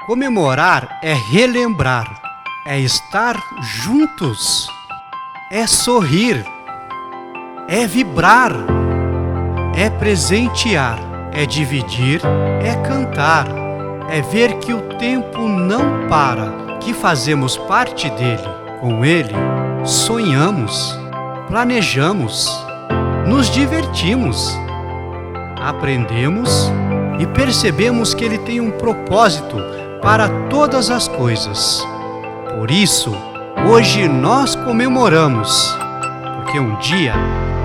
Comemorar é relembrar, é estar juntos, é sorrir, é vibrar, é presentear, é dividir, é cantar, é ver que o tempo não para, que fazemos parte dele. Com ele, sonhamos, planejamos, nos divertimos, aprendemos e percebemos que ele tem um propósito para todas as coisas. Por isso, hoje nós comemoramos, porque um dia,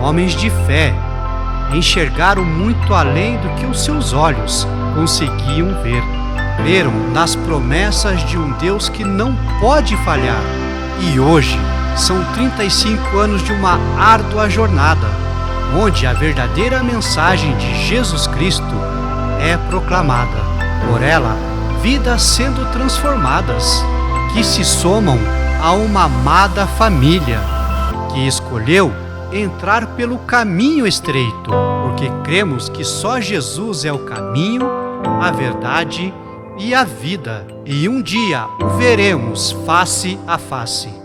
homens de fé enxergaram muito além do que os seus olhos conseguiam ver. Creram nas promessas de um Deus que não pode falhar. E hoje são 35 anos de uma árdua jornada, onde a verdadeira mensagem de Jesus Cristo é proclamada. Por ela, vidas sendo transformadas, que se somam a uma amada família, que escolheu entrar pelo caminho estreito, porque cremos que só Jesus é o caminho, a verdade e a vida, e um dia o veremos face a face.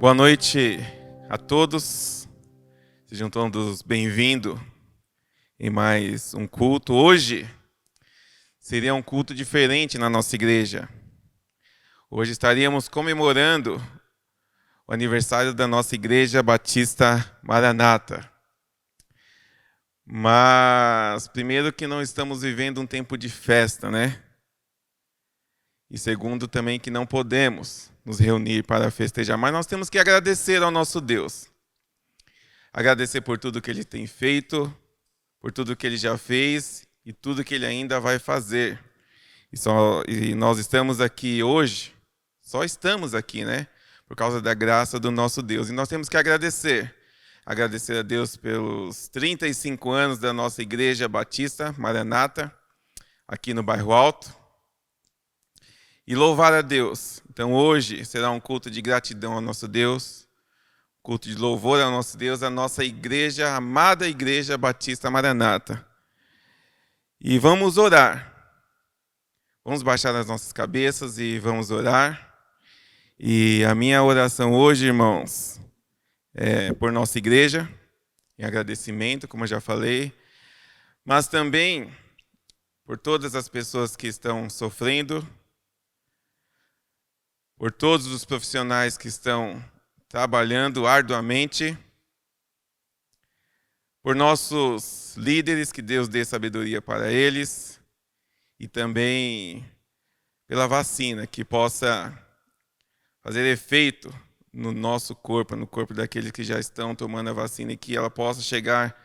Boa noite a todos, sejam todos bem-vindos em mais um culto. Hoje seria um culto diferente na nossa igreja. Hoje estaríamos comemorando o aniversário da nossa Igreja Batista Maranata. Mas, primeiro, que não estamos vivendo um tempo de festa, né? E segundo, também, que não podemos nos reunir para festejar. Mas nós temos que agradecer ao nosso Deus. Agradecer por tudo que Ele tem feito, por tudo que Ele já fez e tudo que Ele ainda vai fazer. E nós estamos aqui hoje, só estamos aqui, né? Por causa da graça do nosso Deus. E nós temos que agradecer. Agradecer a Deus pelos 35 anos da nossa Igreja Batista Maranata, aqui no Bairro Alto. E louvar a Deus. Então hoje será um culto de gratidão ao nosso Deus, culto de louvor ao nosso Deus, a nossa igreja, a amada Igreja Batista Maranata. E vamos orar. Vamos baixar as nossas cabeças e vamos orar. E a minha oração hoje, irmãos, é por nossa igreja, em agradecimento, como eu já falei, mas também por todas as pessoas que estão sofrendo, por todos os profissionais que estão trabalhando arduamente, por nossos líderes, que Deus dê sabedoria para eles, e também pela vacina, que possa fazer efeito no nosso corpo, no corpo daqueles que já estão tomando a vacina, e que ela possa chegar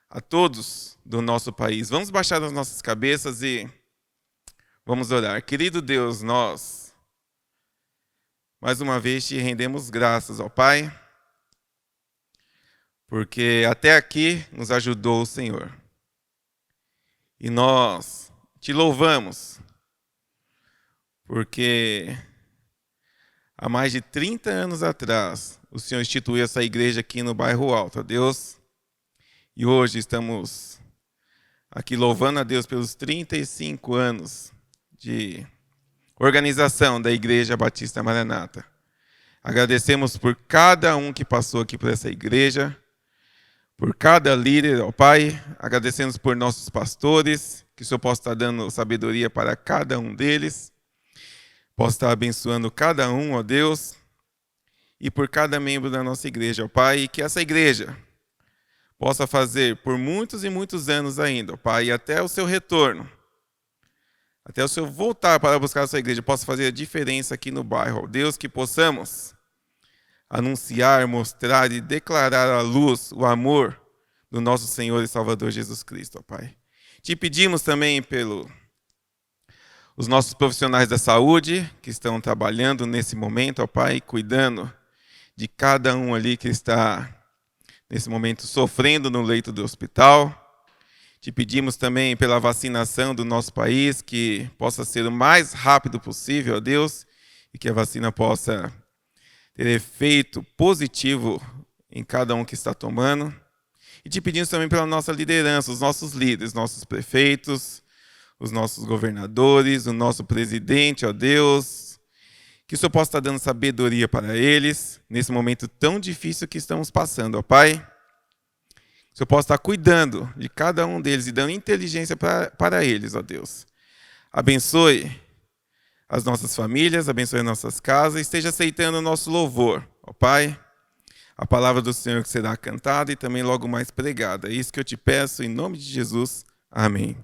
a todos do nosso país. Vamos baixar as nossas cabeças e vamos orar. Querido Deus, nós mais uma vez te rendemos graças, ó Pai, porque até aqui nos ajudou o Senhor. E nós te louvamos, porque há mais de 30 anos atrás, o Senhor instituiu essa igreja aqui no Bairro Alto, ó Deus. E hoje estamos aqui louvando a Deus pelos 35 anos de organização da Igreja Batista Maranata. Agradecemos por cada um que passou aqui por essa igreja, por cada líder, ó Pai. Agradecemos por nossos pastores, que o Senhor possa estar dando sabedoria para cada um deles. Possa estar abençoando cada um, ó Deus, e por cada membro da nossa igreja, ó Pai, e que essa igreja possa fazer por muitos e muitos anos ainda, ó Pai, e até o seu retorno, até o Senhor voltar para buscar a sua igreja, possa fazer a diferença aqui no bairro, ó Deus, que possamos anunciar, mostrar e declarar à luz o amor do nosso Senhor e Salvador Jesus Cristo, ó Pai. Te pedimos também os nossos profissionais da saúde que estão trabalhando nesse momento, ó Pai, cuidando de cada um ali que está nesse momento sofrendo no leito do hospital. Te pedimos também pela vacinação do nosso país, que possa ser o mais rápido possível, ó Deus, e e que a vacina possa ter efeito positivo em cada um que está tomando. E te pedimos também pela nossa liderança, os nossos líderes, nossos prefeitos, os nossos governadores, o nosso presidente, ó Deus, que o Senhor possa estar dando sabedoria para eles, nesse momento tão difícil que estamos passando, ó Pai. Que o Senhor possa estar cuidando de cada um deles e dando inteligência para eles, ó Deus. Abençoe as nossas famílias, abençoe as nossas casas, esteja aceitando o nosso louvor, ó Pai. A palavra do Senhor que será cantada e também logo mais pregada. É isso que eu te peço, em nome de Jesus. Amém.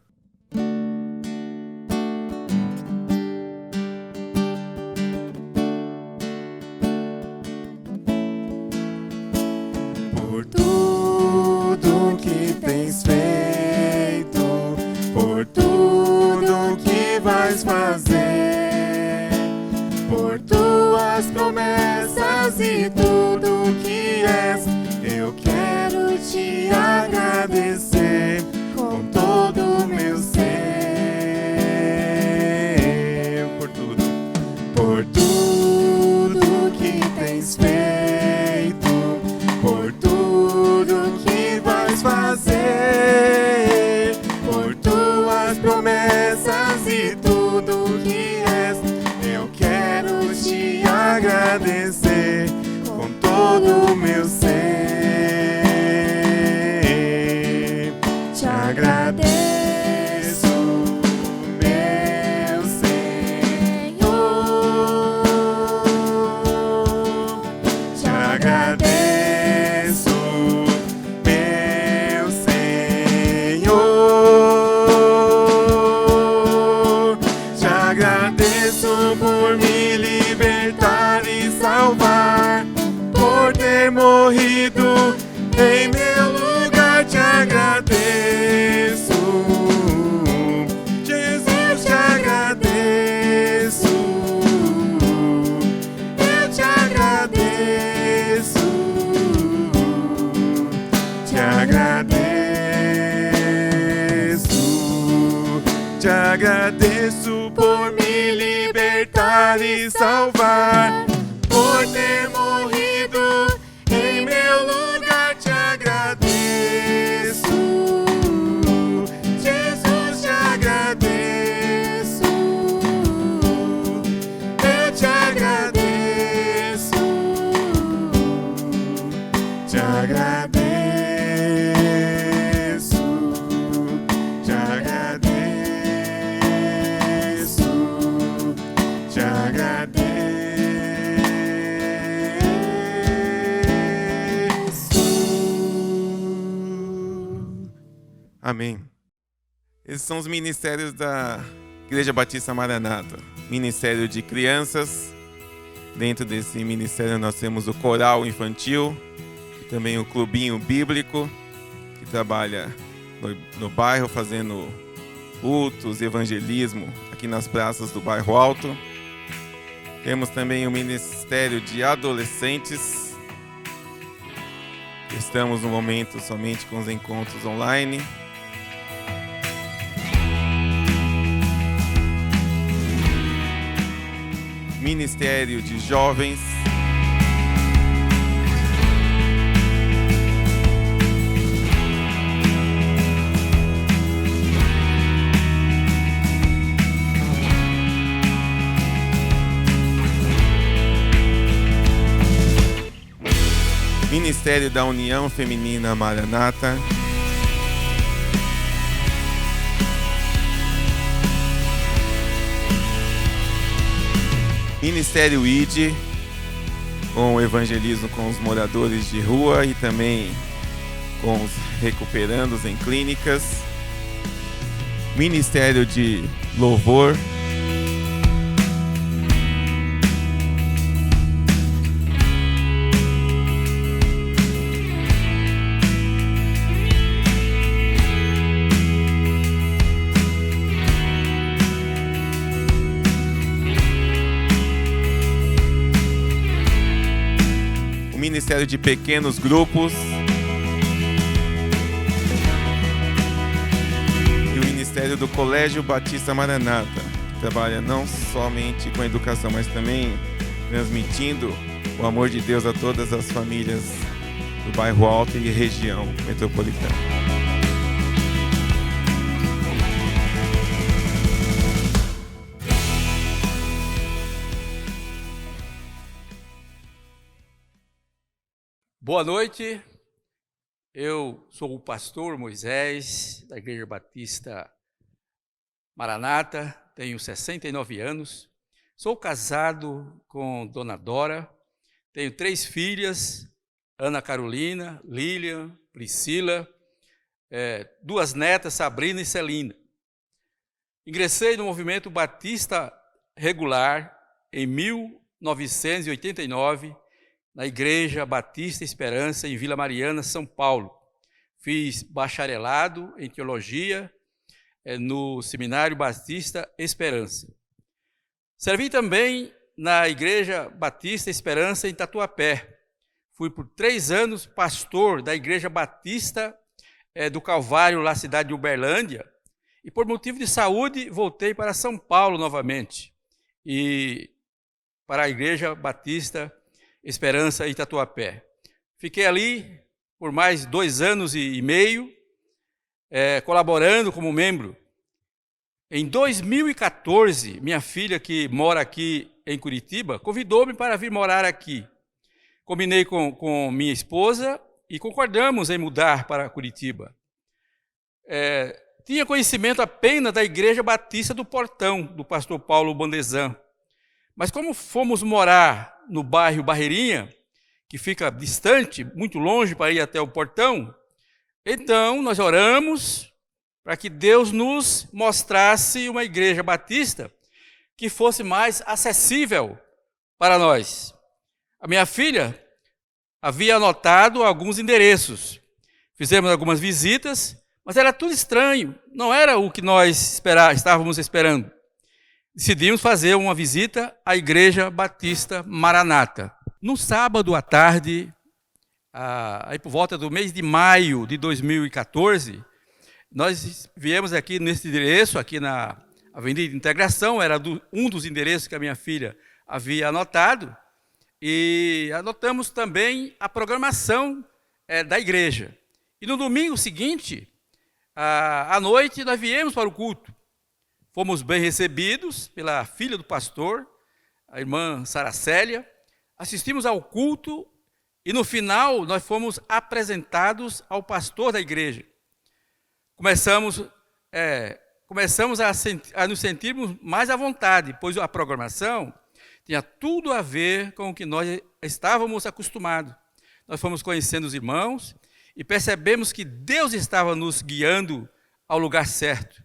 Por tudo que tens feito, por tudo que vais fazer, por tuas promessas e tudo que és, eu quero te agradecer com todo o meu ser. Por tudo que tens feito, por tudo que vais fazer, por tuas promessas e tudo que és, eu quero te agradecer com todo o meu ser. Te agradeço, meu Senhor. Te agradeço, meu Senhor. Te agradeço por me libertar e salvar, por ter morrido em meu lugar. Te agradeço, Jesus, te agradeço, eu te agradeço, te agradeço, te agradeço por me libertar e salvar, por ter morrido em meu lugar. Te agradeço, Jesus, te agradeço, eu te agradeço, te agradeço, te agradeço, te agradeço. Amém. Esses são os ministérios da Igreja Batista Maranata. Ministério de crianças. Dentro desse ministério nós temos o coral infantil e também o clubinho bíblico, que trabalha no bairro fazendo cultos e evangelismo aqui nas praças do Bairro Alto. Temos também o ministério de adolescentes. Estamos no momento somente com os encontros online. Ministério de Jovens. Ministério da União Feminina Maranata. Ministério ID, com o evangelismo com os moradores de rua e também com os recuperandos em clínicas. Ministério de Louvor. Ministério de Pequenos Grupos e o Ministério do Colégio Batista Maranata, que trabalha não somente com a educação, mas também transmitindo o amor de Deus a todas as famílias do bairro Alto e região metropolitana. Boa noite, eu sou o pastor Moisés, da Igreja Batista Maranata, tenho 69 anos, sou casado com Dona Dora, tenho 3 filhas, Ana Carolina, Lilian, Priscila, 2 netas, Sabrina e Celina. Ingressei no movimento batista regular em 1989, na Igreja Batista Esperança, em Vila Mariana, São Paulo. Fiz bacharelado em teologia no Seminário Batista Esperança. Servi também na Igreja Batista Esperança, em Tatuapé. Fui por 3 anos pastor da Igreja Batista do Calvário, na cidade de Uberlândia, e por motivo de saúde voltei para São Paulo novamente, e para a Igreja Batista Esperança em Tatuapé. Fiquei ali por mais 2 anos e meio, colaborando como membro. Em 2014, minha filha, que mora aqui em Curitiba, convidou-me para vir morar aqui. Combinei com minha esposa e concordamos em mudar para Curitiba. Tinha conhecimento apenas da Igreja Batista do Portão, do pastor Paulo Bandezan. Mas como fomos morar no bairro Barreirinha, que fica distante, muito longe para ir até o portão, então nós oramos para que Deus nos mostrasse uma igreja batista que fosse mais acessível para nós. A minha filha havia anotado alguns endereços, fizemos algumas visitas, mas era tudo estranho, não era o que nós estávamos esperando. Decidimos fazer uma visita à Igreja Batista Maranata. No sábado à tarde, aí por volta do mês de maio de 2014, nós viemos aqui nesse endereço, aqui na Avenida Integração, era um dos endereços que a minha filha havia anotado, e anotamos também a programação da igreja. E no domingo seguinte, à noite, nós viemos para o culto. Fomos bem recebidos pela filha do pastor, a irmã Saracélia. Assistimos ao culto e no final nós fomos apresentados ao pastor da igreja. Começamos a nos sentirmos mais à vontade, pois a programação tinha tudo a ver com o que nós estávamos acostumados. Nós fomos conhecendo os irmãos e percebemos que Deus estava nos guiando ao lugar certo.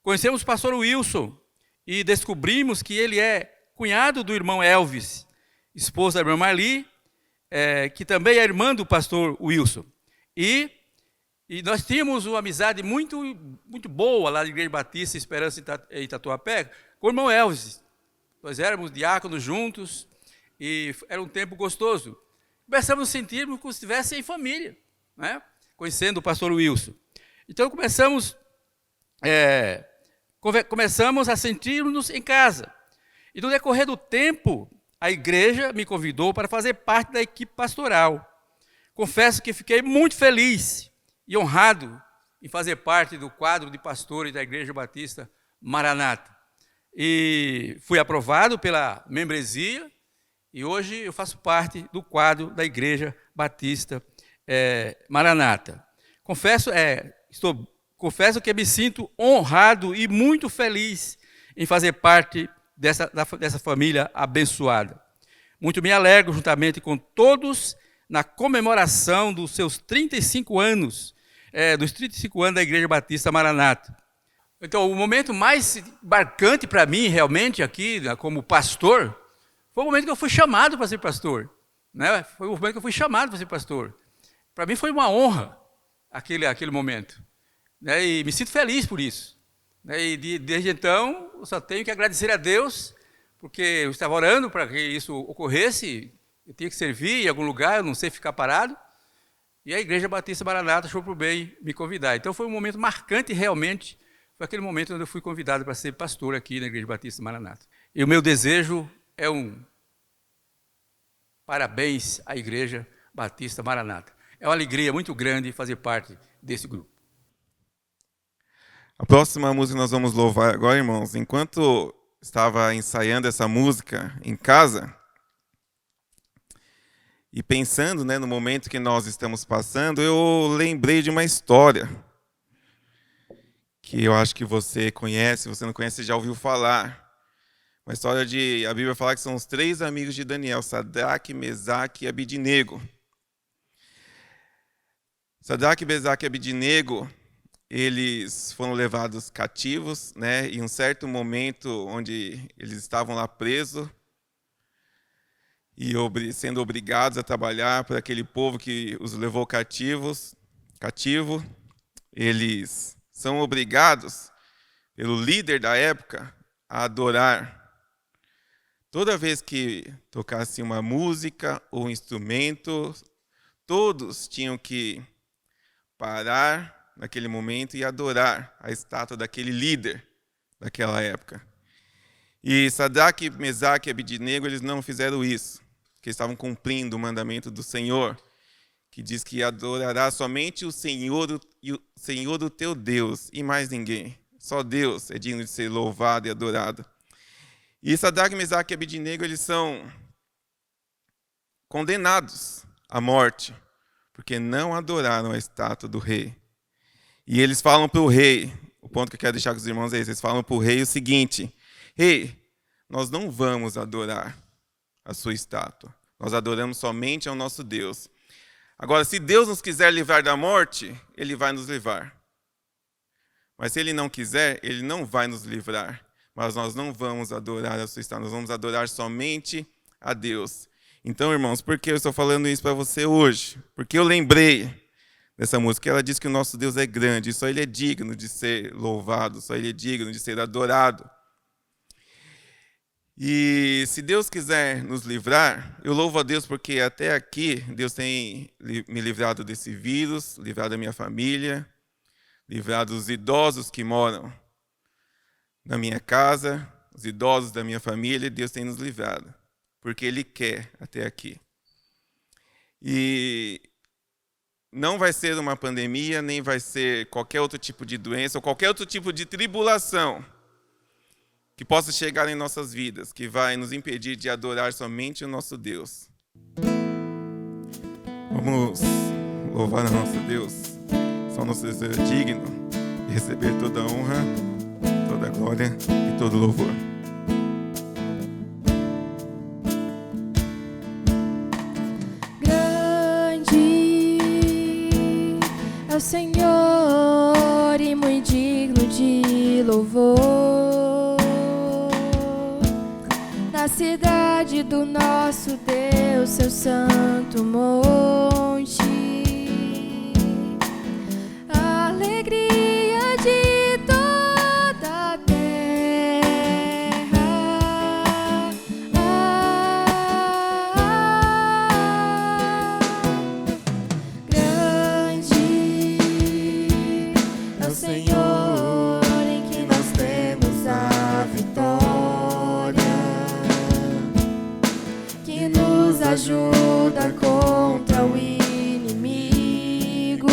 Conhecemos o pastor Wilson e descobrimos que ele é cunhado do irmão Elvis, esposa da irmã Marli, que também é irmã do pastor Wilson. E nós tínhamos uma amizade muito, muito boa lá na Igreja Batista Esperança em Tatuapé com o irmão Elvis. Nós éramos diáconos juntos e era um tempo gostoso. Começamos a nos sentirmos como se estivesse em família, né? Conhecendo o pastor Wilson. Então começamos a sentir-nos em casa. E no decorrer do tempo, a igreja me convidou para fazer parte da equipe pastoral. Confesso que fiquei muito feliz e honrado em fazer parte do quadro de pastores da Igreja Batista Maranata. E fui aprovado pela membresia e hoje eu faço parte do quadro da Igreja Batista Maranata. Confesso que me sinto honrado e muito feliz em fazer parte dessa família abençoada. Muito me alegro, juntamente com todos, na comemoração dos seus 35 anos, dos 35 anos da Igreja Batista Maranata. Então, o momento mais marcante para mim, realmente, aqui, como pastor, foi o momento que eu fui chamado para ser pastor. Né? Foi o momento que eu fui chamado para ser pastor. Para mim foi uma honra aquele momento. Né? E me sinto feliz por isso. Né? E desde então, eu só tenho que agradecer a Deus, porque eu estava orando para que isso ocorresse, eu tinha que servir em algum lugar, eu não sei ficar parado, e a Igreja Batista Maranata achou por bem me convidar. Então foi um momento marcante realmente, foi aquele momento onde eu fui convidado para ser pastor aqui na Igreja Batista Maranata. E o meu desejo é um parabéns à Igreja Batista Maranata. É uma alegria muito grande fazer parte desse grupo. A próxima música que nós vamos louvar agora, irmãos, enquanto estava ensaiando essa música em casa e pensando, no momento que nós estamos passando, eu lembrei de uma história que eu acho que você conhece, se você não conhece, já ouviu falar. Uma história a Bíblia fala que são os 3 amigos de Daniel, Sadraque, Mesaque e Abidnego. Sadraque, Mesaque e Abidnego, eles foram levados cativos, em um certo momento onde eles estavam lá presos e sendo obrigados a trabalhar por aquele povo que os levou cativo, eles são obrigados pelo líder da época a adorar. Toda vez que tocasse uma música ou um instrumento, todos tinham que parar naquele momento e adorar a estátua daquele líder daquela época. E Sadraque, Mesaque e Abidnego, eles não fizeram isso, porque estavam cumprindo o mandamento do Senhor, que diz que adorará somente o Senhor o teu Deus e mais ninguém. Só Deus é digno de ser louvado e adorado. E Sadraque, Mesaque e Abidnego, eles são condenados à morte, porque não adoraram a estátua do rei. E eles falam para o rei, o ponto que eu quero deixar com os irmãos é esse, eles falam para o rei o seguinte: rei, nós não vamos adorar a sua estátua, nós adoramos somente ao nosso Deus. Agora, se Deus nos quiser livrar da morte, Ele vai nos livrar. Mas se Ele não quiser, Ele não vai nos livrar. Mas nós não vamos adorar a sua estátua, nós vamos adorar somente a Deus. Então, irmãos, por que eu estou falando isso para você hoje? Porque eu lembrei dessa música. Ela diz que o nosso Deus é grande, só Ele é digno de ser louvado, só Ele é digno de ser adorado. E se Deus quiser nos livrar, eu louvo a Deus porque até aqui Deus tem me livrado desse vírus, livrado da minha família, livrado dos idosos que moram na minha casa, os idosos da minha família, Deus tem nos livrado, porque Ele quer até aqui. E não vai ser uma pandemia, nem vai ser qualquer outro tipo de doença, ou qualquer outro tipo de tribulação que possa chegar em nossas vidas, que vai nos impedir de adorar somente o nosso Deus. Vamos louvar o nosso Deus. Só nosso Deus é digno de receber toda a honra, toda a glória e todo o louvor. Grande é o Senhor e muito digno de louvor. Na cidade do nosso Deus, seu santo monte, a alegria de toda a terra. Grande é o Senhor em que nós temos a vitória, nos ajuda contra o inimigo.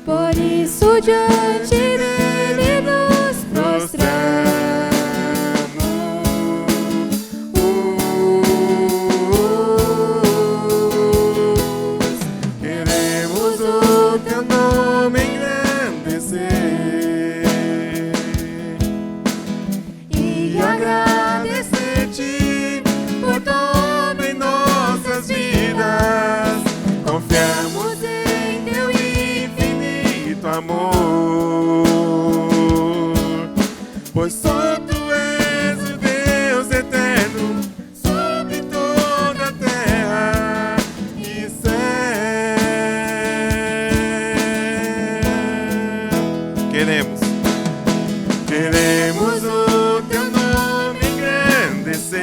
Por isso diante dele nos prostramos. Queremos o teu nome engrandecer E agradecer-te por tudo em nossas vidas. Confiamos em teu infinito amor, pois só tu és o Deus eterno sobre toda a terra e céu. Queremos o teu nome engrandecer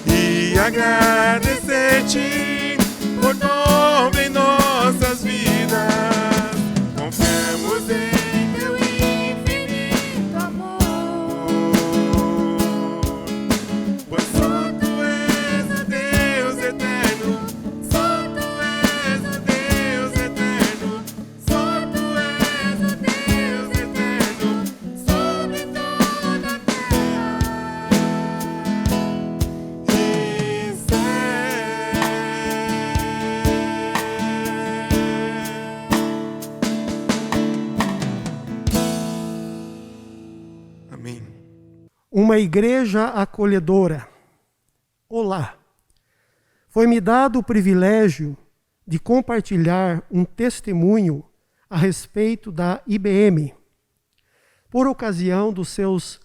e agradecer-te por tudo em nossas vidas. uma igreja acolhedora. Olá! Foi-me dado o privilégio de compartilhar um testemunho a respeito da IBM, por ocasião dos seus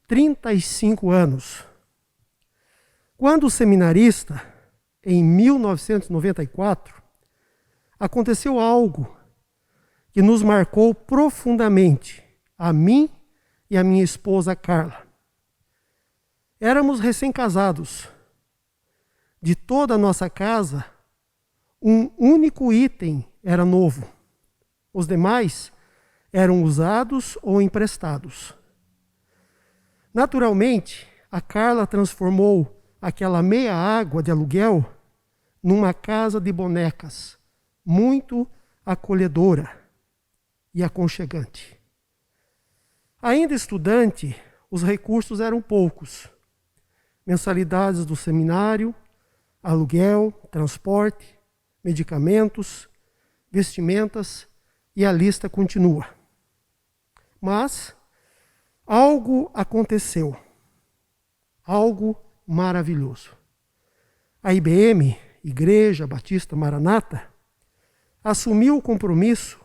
35 anos. Quando seminarista, em 1994, aconteceu algo que nos marcou profundamente, a mim e a minha esposa Carla. Éramos recém-casados. De toda a nossa casa, um único item era novo. Os demais eram usados ou emprestados. Naturalmente, a Carla transformou aquela meia água de aluguel numa casa de bonecas, muito acolhedora e aconchegante. Ainda estudante, os recursos eram poucos. Mensalidades do seminário, aluguel, transporte, medicamentos, vestimentas e a lista continua. Mas algo aconteceu, algo maravilhoso. A IBM, Igreja Batista Maranata, assumiu o compromisso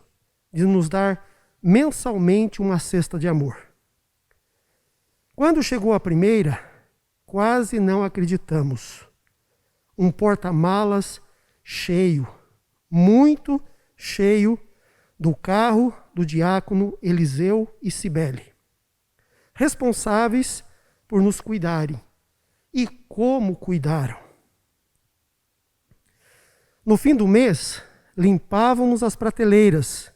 de nos dar mensalmente uma cesta de amor. Quando chegou a primeira, quase não acreditamos. Um porta-malas cheio, muito cheio, do carro do diácono Eliseu e Cibele, responsáveis por nos cuidarem. E como cuidaram! No fim do mês, limpávamos as prateleiras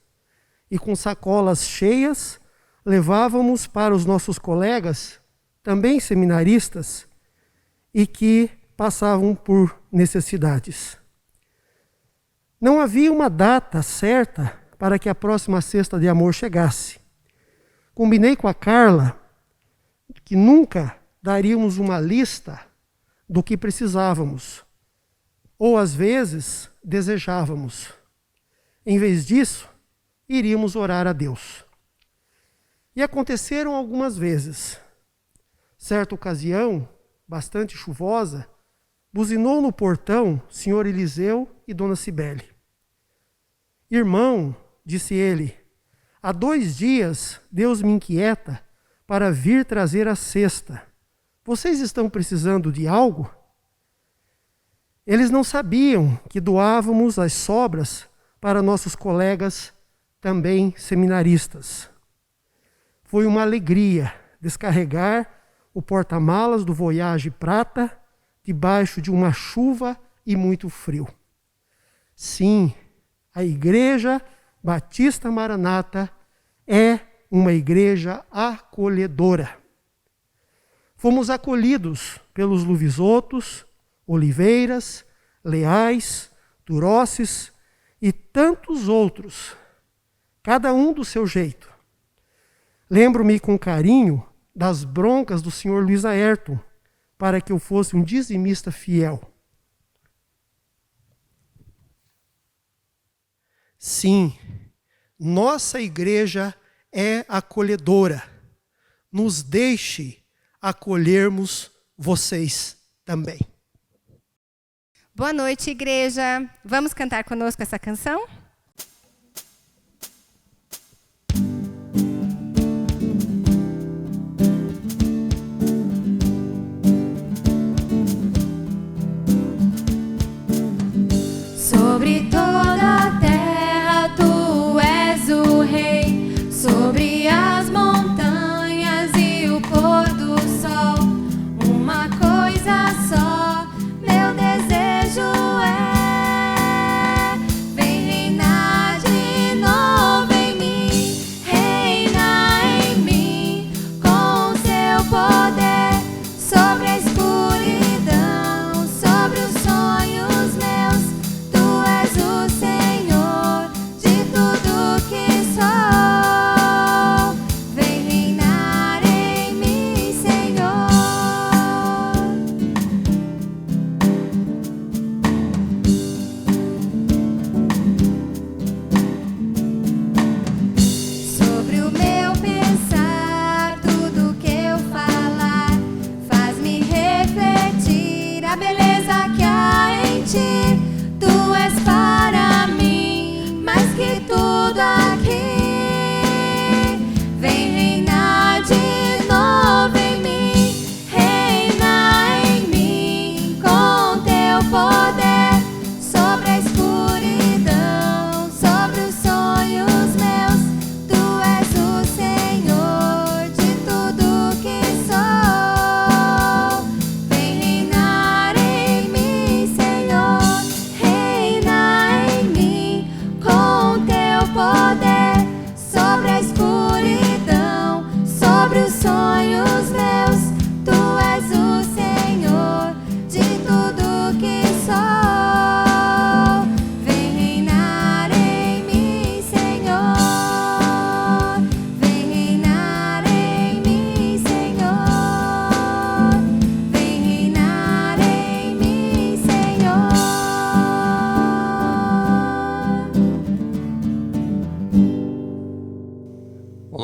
e com sacolas cheias levávamos para os nossos colegas, também seminaristas, e que passavam por necessidades. Não havia uma data certa para que a próxima cesta de amor chegasse. Combinei com a Carla que nunca daríamos uma lista do que precisávamos, ou às vezes desejávamos. Em vez disso, iríamos orar a Deus. E aconteceram algumas vezes. Certa ocasião, bastante chuvosa, buzinou no portão senhor Eliseu e dona Cibele. Irmão, disse ele, há 2 dias Deus me inquieta para vir trazer a cesta. Vocês estão precisando de algo? Eles não sabiam que doávamos as sobras para nossos colegas, também seminaristas. Foi uma alegria descarregar o porta-malas do Voyage Prata debaixo de uma chuva e muito frio. Sim, a Igreja Batista Maranata é uma igreja acolhedora. Fomos acolhidos pelos Luvisotos, Oliveiras, Leais, Turosses e tantos outros, cada um do seu jeito. Lembro-me com carinho das broncas do senhor Luiz Ayrton para que eu fosse um dizimista fiel. Sim, nossa igreja é acolhedora. Nos deixe acolhermos vocês também. Boa noite, igreja. Vamos cantar conosco essa canção? Sobre toda a terra tu és o rei, sobre as montanhas e o pôr do sol. Uma coisa só, meu desejo é: vem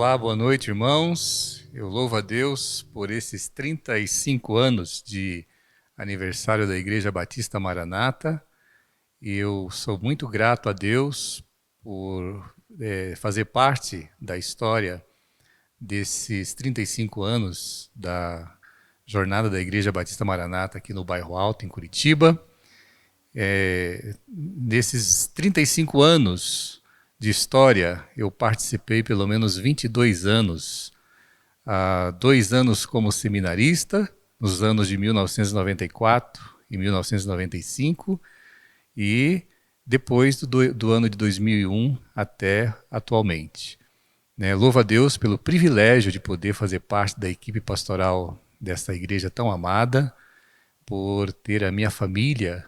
Olá, boa noite, irmãos. Eu louvo a Deus por esses 35 anos de aniversário da Igreja Batista Maranata. E eu sou muito grato a Deus por fazer parte da história desses 35 anos da jornada da Igreja Batista Maranata aqui no Bairro Alto, em Curitiba. Nesses 35 anos de história, eu participei pelo menos 22 anos. 2 anos como seminarista, nos anos de 1994 e 1995, e depois do ano de 2001 até atualmente. Louvo a Deus pelo privilégio de poder fazer parte da equipe pastoral dessa igreja tão amada, por ter a minha família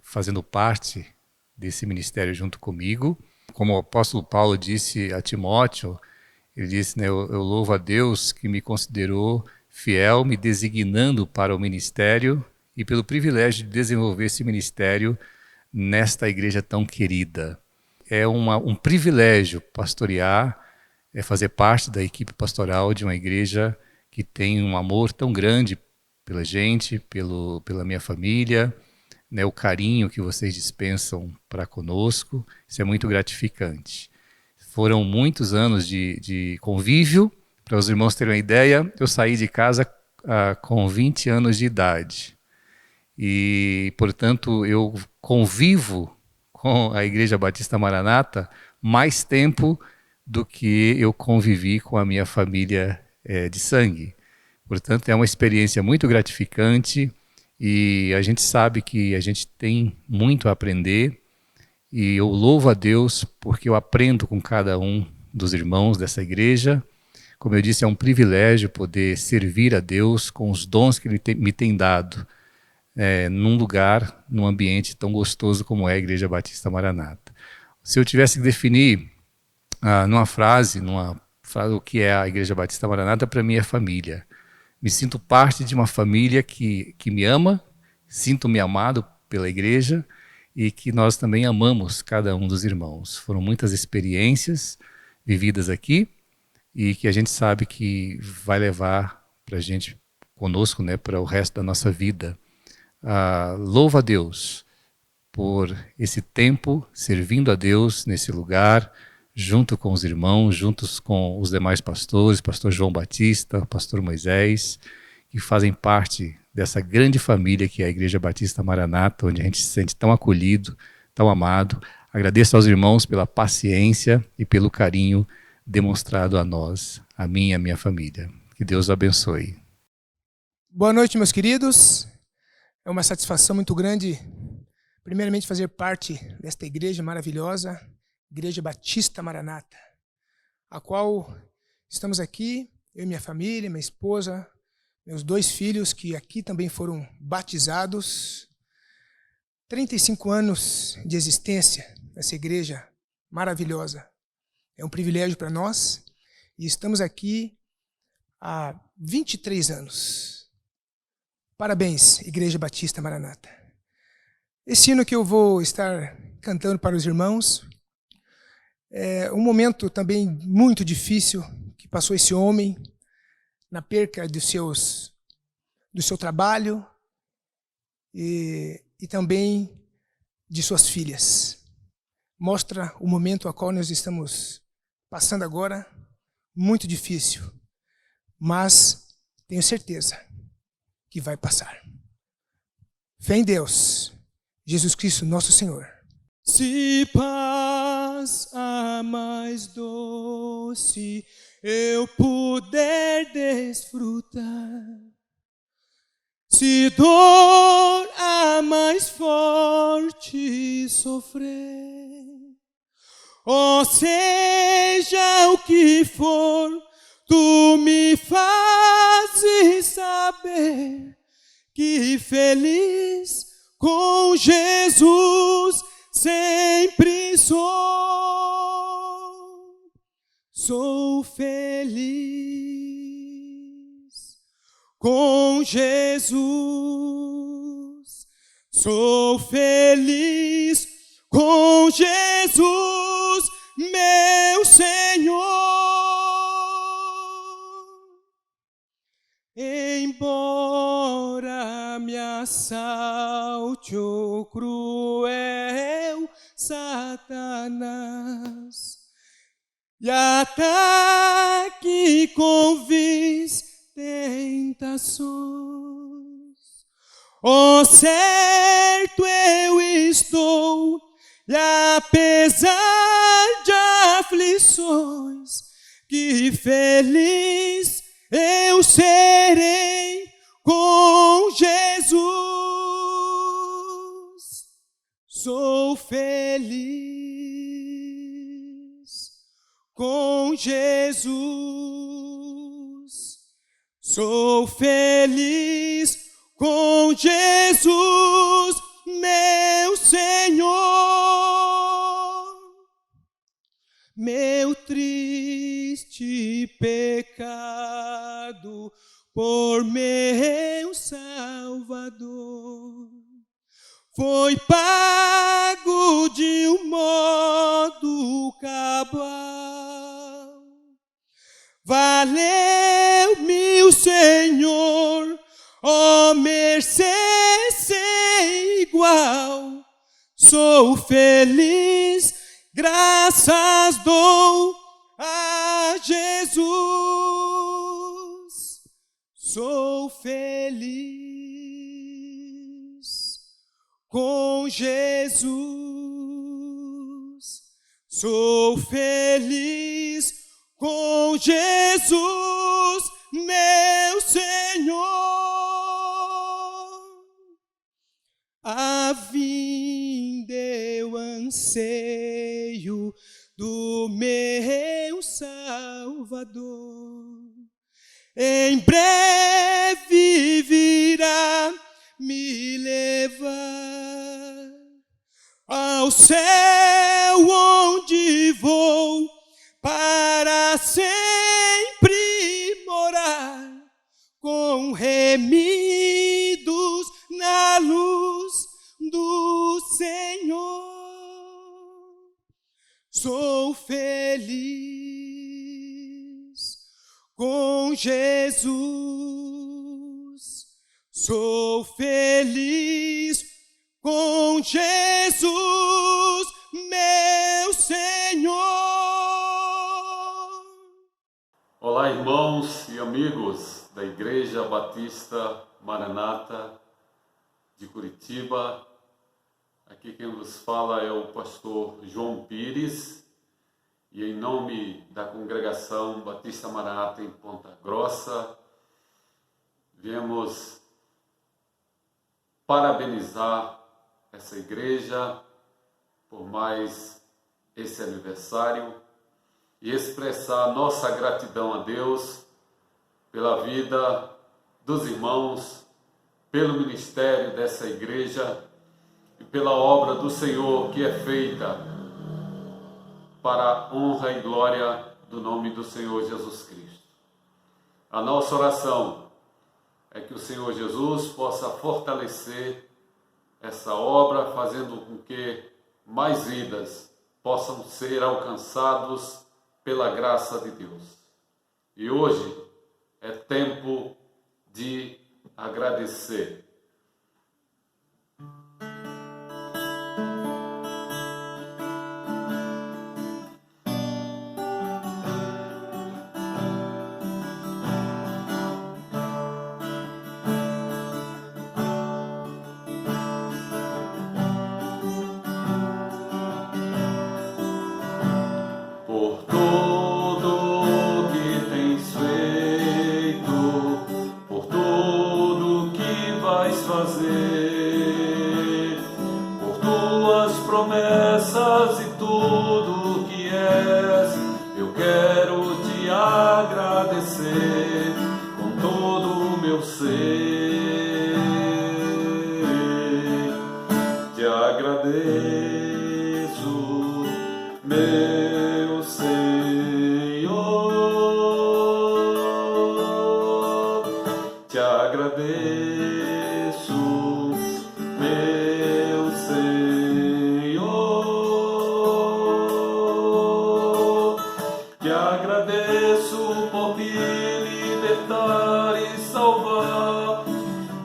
fazendo parte desse ministério junto comigo. Como o apóstolo Paulo disse a Timóteo, ele disse, eu louvo a Deus que me considerou fiel, me designando para o ministério e pelo privilégio de desenvolver esse ministério nesta igreja tão querida. É um privilégio pastorear, fazer parte da equipe pastoral de uma igreja que tem um amor tão grande pela gente, pela minha família, o carinho que vocês dispensam para conosco. Isso é muito gratificante. Foram muitos anos de convívio. Para os irmãos terem uma ideia, eu saí de casa com 20 anos de idade. E, portanto, eu convivo com a Igreja Batista Maranata mais tempo do que eu convivi com a minha família de sangue. Portanto, é uma experiência muito gratificante e a gente sabe que a gente tem muito a aprender. E eu louvo a Deus porque eu aprendo com cada um dos irmãos dessa igreja. Como eu disse, é um privilégio poder servir a Deus com os dons que Ele me tem dado. Num lugar, num ambiente tão gostoso como é a Igreja Batista Maranata. Se eu tivesse que definir numa frase o que é a Igreja Batista Maranata, para mim é família. Me sinto parte de uma família que me ama, sinto-me amado pela igreja e que nós também amamos cada um dos irmãos. Foram muitas experiências vividas aqui e que a gente sabe que vai levar para a gente conosco, para o resto da nossa vida. Louvo a Deus por esse tempo servindo a Deus nesse lugar, junto com os irmãos, juntos com os demais pastores, pastor João Batista, pastor Moisés, que fazem parte dessa grande família que é a Igreja Batista Maranata, onde a gente se sente tão acolhido, tão amado. Agradeço aos irmãos pela paciência e pelo carinho demonstrado a nós, a mim e a minha família. Que Deus o abençoe. Boa noite, meus queridos. É uma satisfação muito grande, primeiramente, fazer parte desta igreja maravilhosa, Igreja Batista Maranata, a qual estamos aqui, eu e minha família, minha esposa, meus 2 filhos, que aqui também foram batizados. 35 anos de existência nessa igreja maravilhosa. É um privilégio para nós e estamos aqui há 23 anos. Parabéns, Igreja Batista Maranata. Esse hino que eu vou estar cantando para os irmãos é um momento também muito difícil que passou esse homem na perca do seu trabalho e também de suas filhas. Mostra o momento a qual nós estamos passando agora, muito difícil, mas tenho certeza que vai passar. Fé em Deus, Jesus Cristo, nosso Senhor. Se paz a mais doce eu puder desfrutar, se dor a mais forte sofrer, ou seja o que for, tu me fazes saber que feliz com Jesus sempre sou. Sou feliz com Jesus. Sou feliz com Jesus, meu Senhor. e ataque com vis tentações. Oh, certo eu estou, e apesar de aflições, que feliz eu serei com Jesus. Sou feliz com Jesus. Sou feliz com Jesus, meu Senhor. Meu triste pecado por meu Salvador foi pago de um modo cabal. Valeu-me o Senhor, ó mercê sem igual. Sou feliz, graças dou a Jesus. Sou feliz com Jesus. Sou feliz com Jesus, meu Senhor. A vinda eu anseio do meu Salvador. Em breve virá me levar ao céu, onde vou para sempre morar, com remidos na luz do Senhor. Sou feliz com Jesus. Sou feliz com Jesus, meu Senhor. Olá, irmãos e amigos da Igreja Batista Maranata de Curitiba. Aqui quem vos fala é o pastor João Pires, e em nome da congregação Batista Maranata em Ponta Grossa, viemos parabenizar essa igreja por mais esse aniversário e expressar nossa gratidão a Deus pela vida dos irmãos, pelo ministério dessa igreja e pela obra do Senhor que é feita para a honra e glória do nome do Senhor Jesus Cristo. A nossa oração é que o Senhor Jesus possa fortalecer essa obra, fazendo com que mais vidas possam ser alcançados pela graça de Deus. E hoje é tempo de agradecer. Por tudo que tens feito, por tudo que vais fazer, por tuas promessas e tudo que és, eu quero te agradecer com todo o meu ser. Te agradeço, meu Senhor, te agradeço, meu Senhor, te agradeço por me libertar e salvar,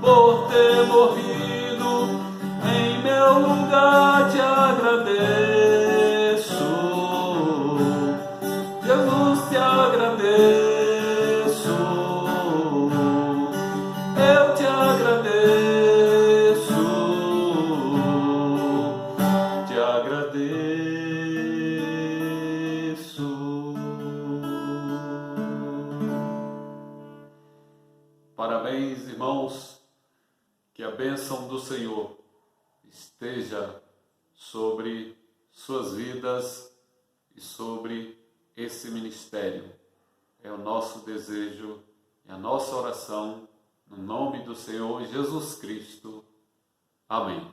por ter morrido em meu lugar, te agradeço. bênção do Senhor esteja sobre suas vidas e sobre esse ministério. É o nosso desejo e a nossa oração, no nome do Senhor Jesus Cristo. Amém.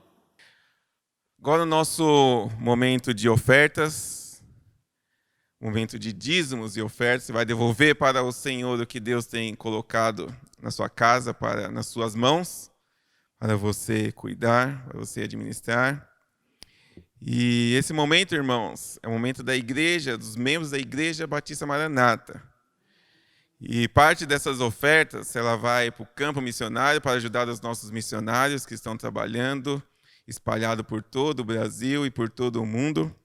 Agora o nosso momento de ofertas, momento de dízimos e ofertas. Você vai devolver para o Senhor o que Deus tem colocado na sua casa, nas suas mãos, para você cuidar, para você administrar. E esse momento, irmãos, é o momento da igreja, dos membros da Igreja Batista Maranata. E parte dessas ofertas, ela vai para o campo missionário para ajudar os nossos missionários que estão trabalhando, espalhado por todo o Brasil e por todo o mundo.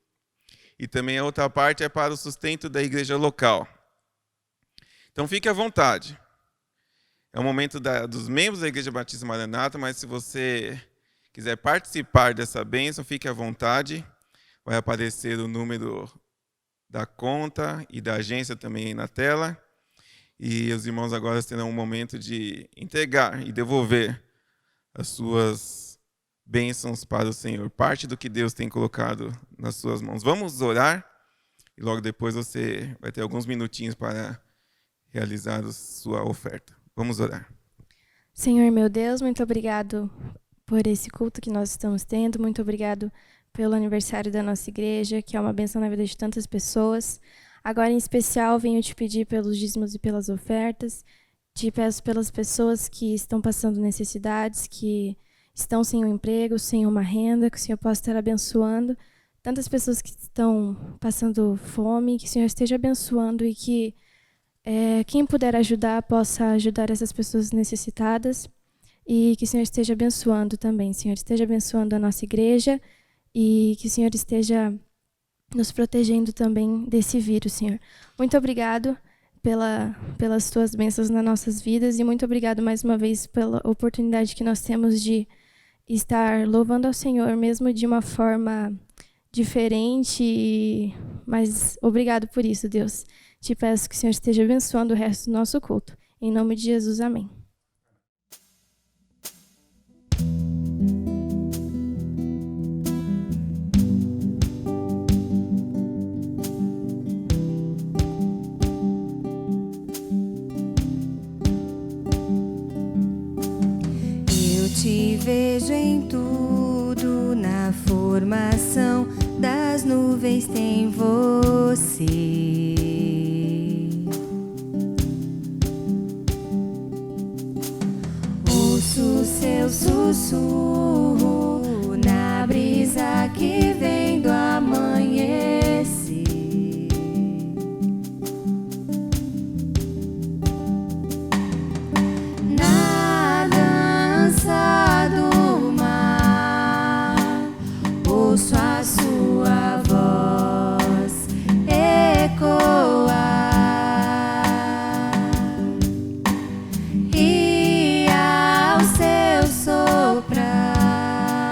E também a outra parte é para o sustento da igreja local. Então fique à vontade. É o momento dos membros da Igreja Batista Maranata, mas se você quiser participar dessa bênção, fique à vontade. Vai aparecer o número da conta e da agência também aí na tela. E os irmãos agora terão um momento de entregar e devolver as suas bênçãos para o Senhor. Parte do que Deus tem colocado nas suas mãos. Vamos orar e logo depois você vai ter alguns minutinhos para realizar a sua oferta. Vamos orar. Senhor meu Deus, muito obrigado por esse culto que nós estamos tendo. Muito obrigado pelo aniversário da nossa igreja, que é uma bênção na vida de tantas pessoas. Agora, em especial, venho te pedir pelos dízimos e pelas ofertas. Te peço pelas pessoas que estão passando necessidades, que estão sem um emprego, sem uma renda, que o Senhor possa estar abençoando. Tantas pessoas que estão passando fome, que o Senhor esteja abençoando e que quem puder ajudar possa ajudar essas pessoas necessitadas. E que o Senhor esteja abençoando também. Senhor, esteja abençoando a nossa igreja e que o Senhor esteja nos protegendo também desse vírus, Senhor. Muito obrigado pelas tuas bênçãos nas nossas vidas e muito obrigado mais uma vez pela oportunidade que nós temos de estar louvando ao Senhor, mesmo de uma forma diferente, mas obrigado por isso, Deus. Te peço que o Senhor esteja abençoando o resto do nosso culto. Em nome de Jesus, amém. Te vejo em tudo, na formação das nuvens tem você. Ouço seu sussurro na brisa que vem do amanhecer. Do mar, ouço a sua voz ecoar e ao seu soprar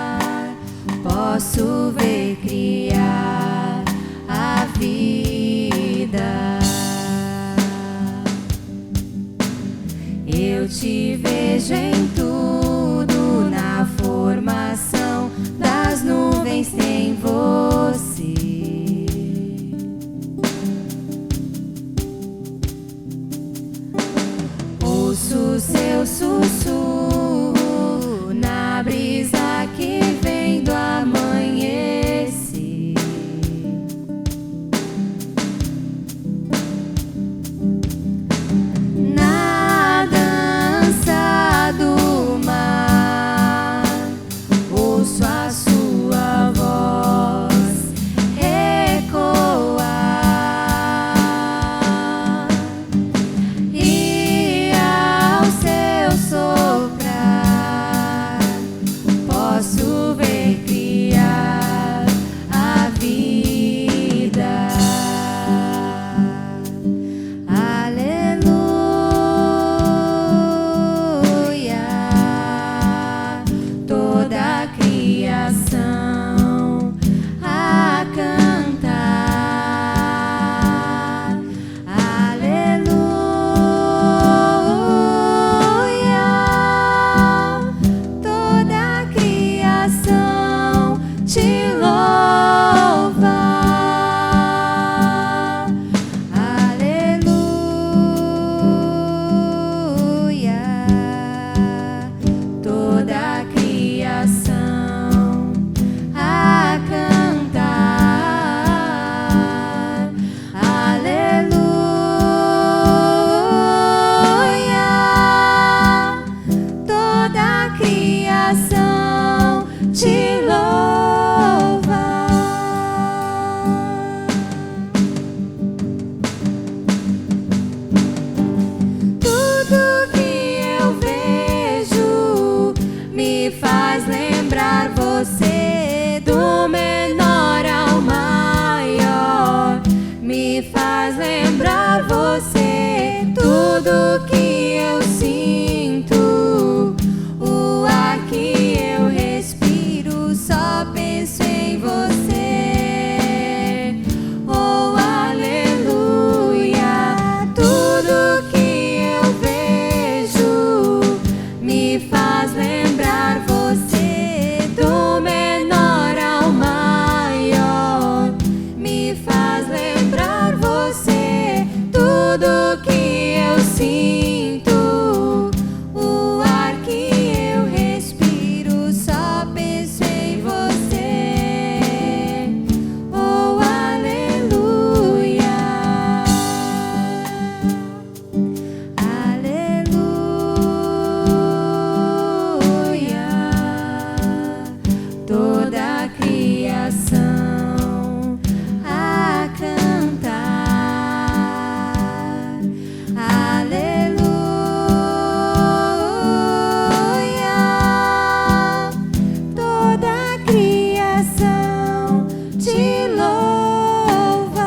te louva.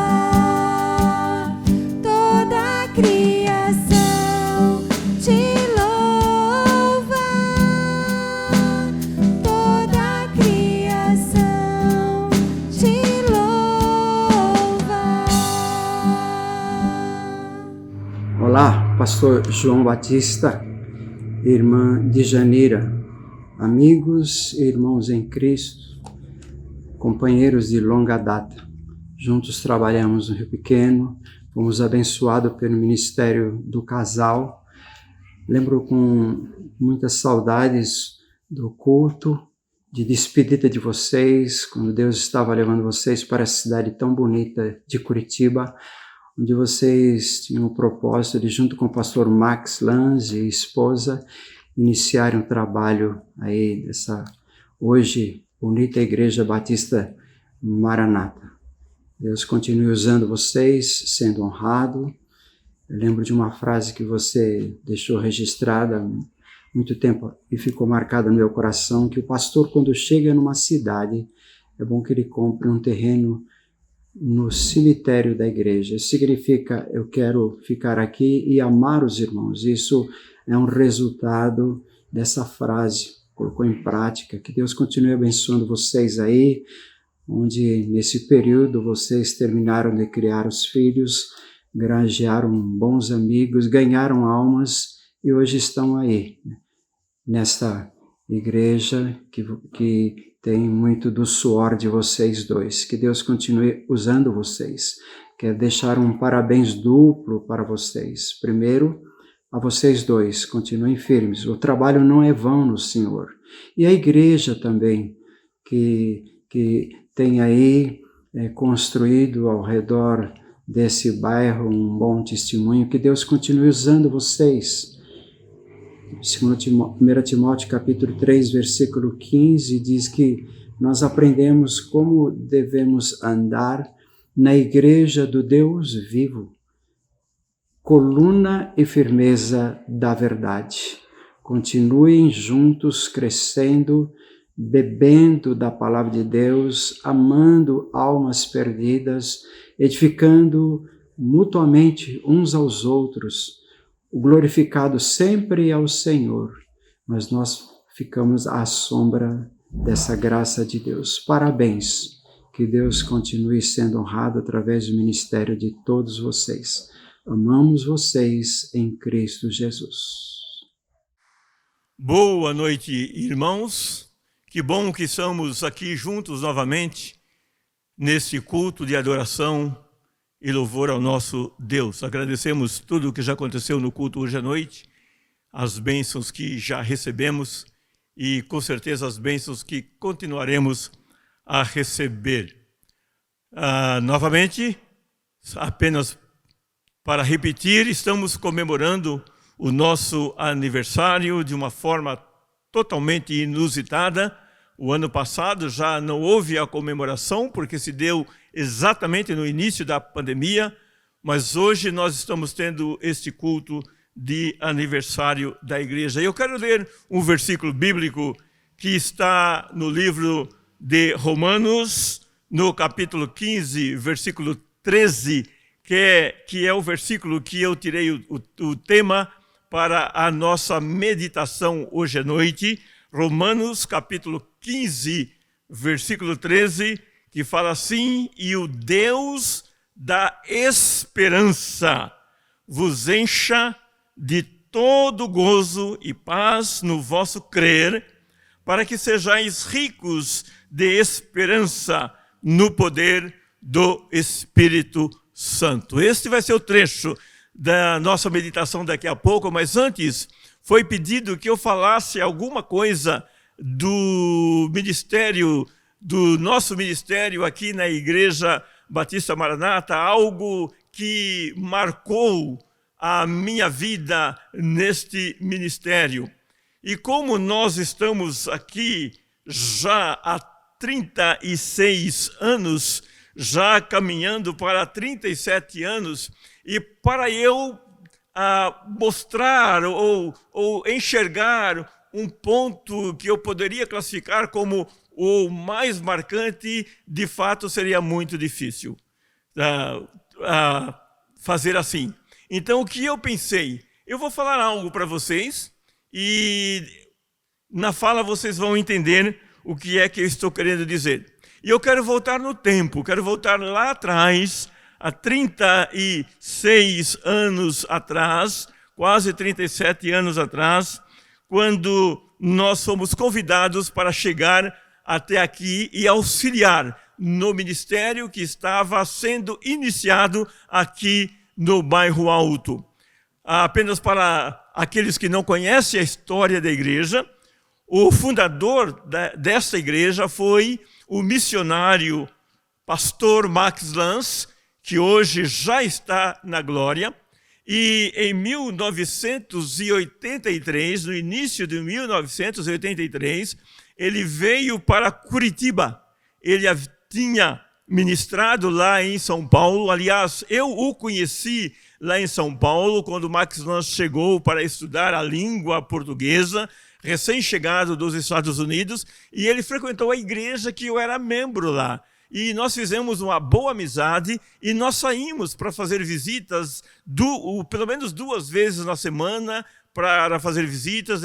Toda a criação te louva. Toda a criação te louva. Olá, pastor João Batista, irmã Djanira, amigos e irmãos em Cristo, companheiros de longa data. Juntos trabalhamos no Rio Pequeno, fomos abençoados pelo Ministério do Casal. Lembro com muitas saudades do culto, de despedida de vocês, quando Deus estava levando vocês para a cidade tão bonita de Curitiba, onde vocês tinham o propósito de, junto com o pastor Max Lange e esposa, iniciarem um trabalho aí dessa, hoje, bonita Igreja Batista Maranata. Deus continue usando vocês, sendo honrado. Eu lembro de uma frase que você deixou registrada há muito tempo e ficou marcada no meu coração, que o pastor, quando chega numa cidade, é bom que ele compre um terreno no cemitério da igreja. Isso significa, eu quero ficar aqui e amar os irmãos. Isso é um resultado dessa frase, colocou em prática. Que Deus continue abençoando vocês aí, onde nesse período vocês terminaram de criar os filhos, granjearam bons amigos, ganharam almas e hoje estão aí, nesta igreja que tem muito do suor de vocês dois. Que Deus continue usando vocês. Quero deixar um parabéns duplo para vocês. Primeiro, a vocês dois, continuem firmes. O trabalho não é vão no Senhor. E a igreja também, que tem aí construído ao redor desse bairro um bom testemunho. Que Deus continue usando vocês. 1 Timóteo capítulo 3, versículo 15, diz que nós aprendemos como devemos andar na igreja do Deus vivo, coluna e firmeza da verdade. Continuem juntos, crescendo, bebendo da palavra de Deus, amando almas perdidas, edificando mutuamente uns aos outros. O glorificado sempre é o Senhor, mas nós ficamos à sombra dessa graça de Deus. Parabéns, que Deus continue sendo honrado através do ministério de todos vocês. Amamos vocês em Cristo Jesus. Boa noite, irmãos. Que bom que estamos aqui juntos novamente nesse culto de adoração e louvor ao nosso Deus. Agradecemos tudo o que já aconteceu no culto hoje à noite, as bênçãos que já recebemos e com certeza as bênçãos que continuaremos a receber. Novamente, apenas para repetir, estamos comemorando o nosso aniversário de uma forma totalmente inusitada. O ano passado já não houve a comemoração, porque se deu exatamente no início da pandemia, mas hoje nós estamos tendo este culto de aniversário da igreja. Eu quero ler um versículo bíblico que está no livro de Romanos, no capítulo 15, versículo 13, que é o versículo que eu tirei o tema para a nossa meditação hoje à noite. Romanos, capítulo 15, versículo 13, que fala assim: e o Deus da esperança vos encha de todo gozo e paz no vosso crer, para que sejais ricos de esperança no poder do Espírito Santo. Este vai ser o trecho da nossa meditação daqui a pouco, mas antes foi pedido que eu falasse alguma coisa do ministério, do nosso ministério aqui na Igreja Batista Maranata, algo que marcou a minha vida neste ministério. E como nós estamos aqui já há 36 anos, já caminhando para 37 anos, e para eu mostrar ou enxergar um ponto que eu poderia classificar como o mais marcante, de fato, seria muito difícil fazer assim. Então, o que eu pensei? Eu vou falar algo para vocês e na fala vocês vão entender o que é que eu estou querendo dizer. E eu quero voltar no tempo, quero voltar lá atrás, há 36 anos atrás, quase 37 anos atrás, quando nós fomos convidados para chegar até aqui e auxiliar no ministério que estava sendo iniciado aqui no Bairro Alto. Apenas para aqueles que não conhecem a história da igreja, o fundador dessa igreja foi o missionário pastor Max Lans, que hoje já está na glória. E em 1983, no início de 1983, ele veio para Curitiba. Ele tinha ministrado lá em São Paulo. Aliás, eu o conheci lá em São Paulo, quando Max Lans chegou para estudar a língua portuguesa, recém-chegado dos Estados Unidos, e ele frequentou a igreja que eu era membro lá. E nós fizemos uma boa amizade e nós saímos para fazer visitas, pelo menos 2 vezes na semana, para fazer visitas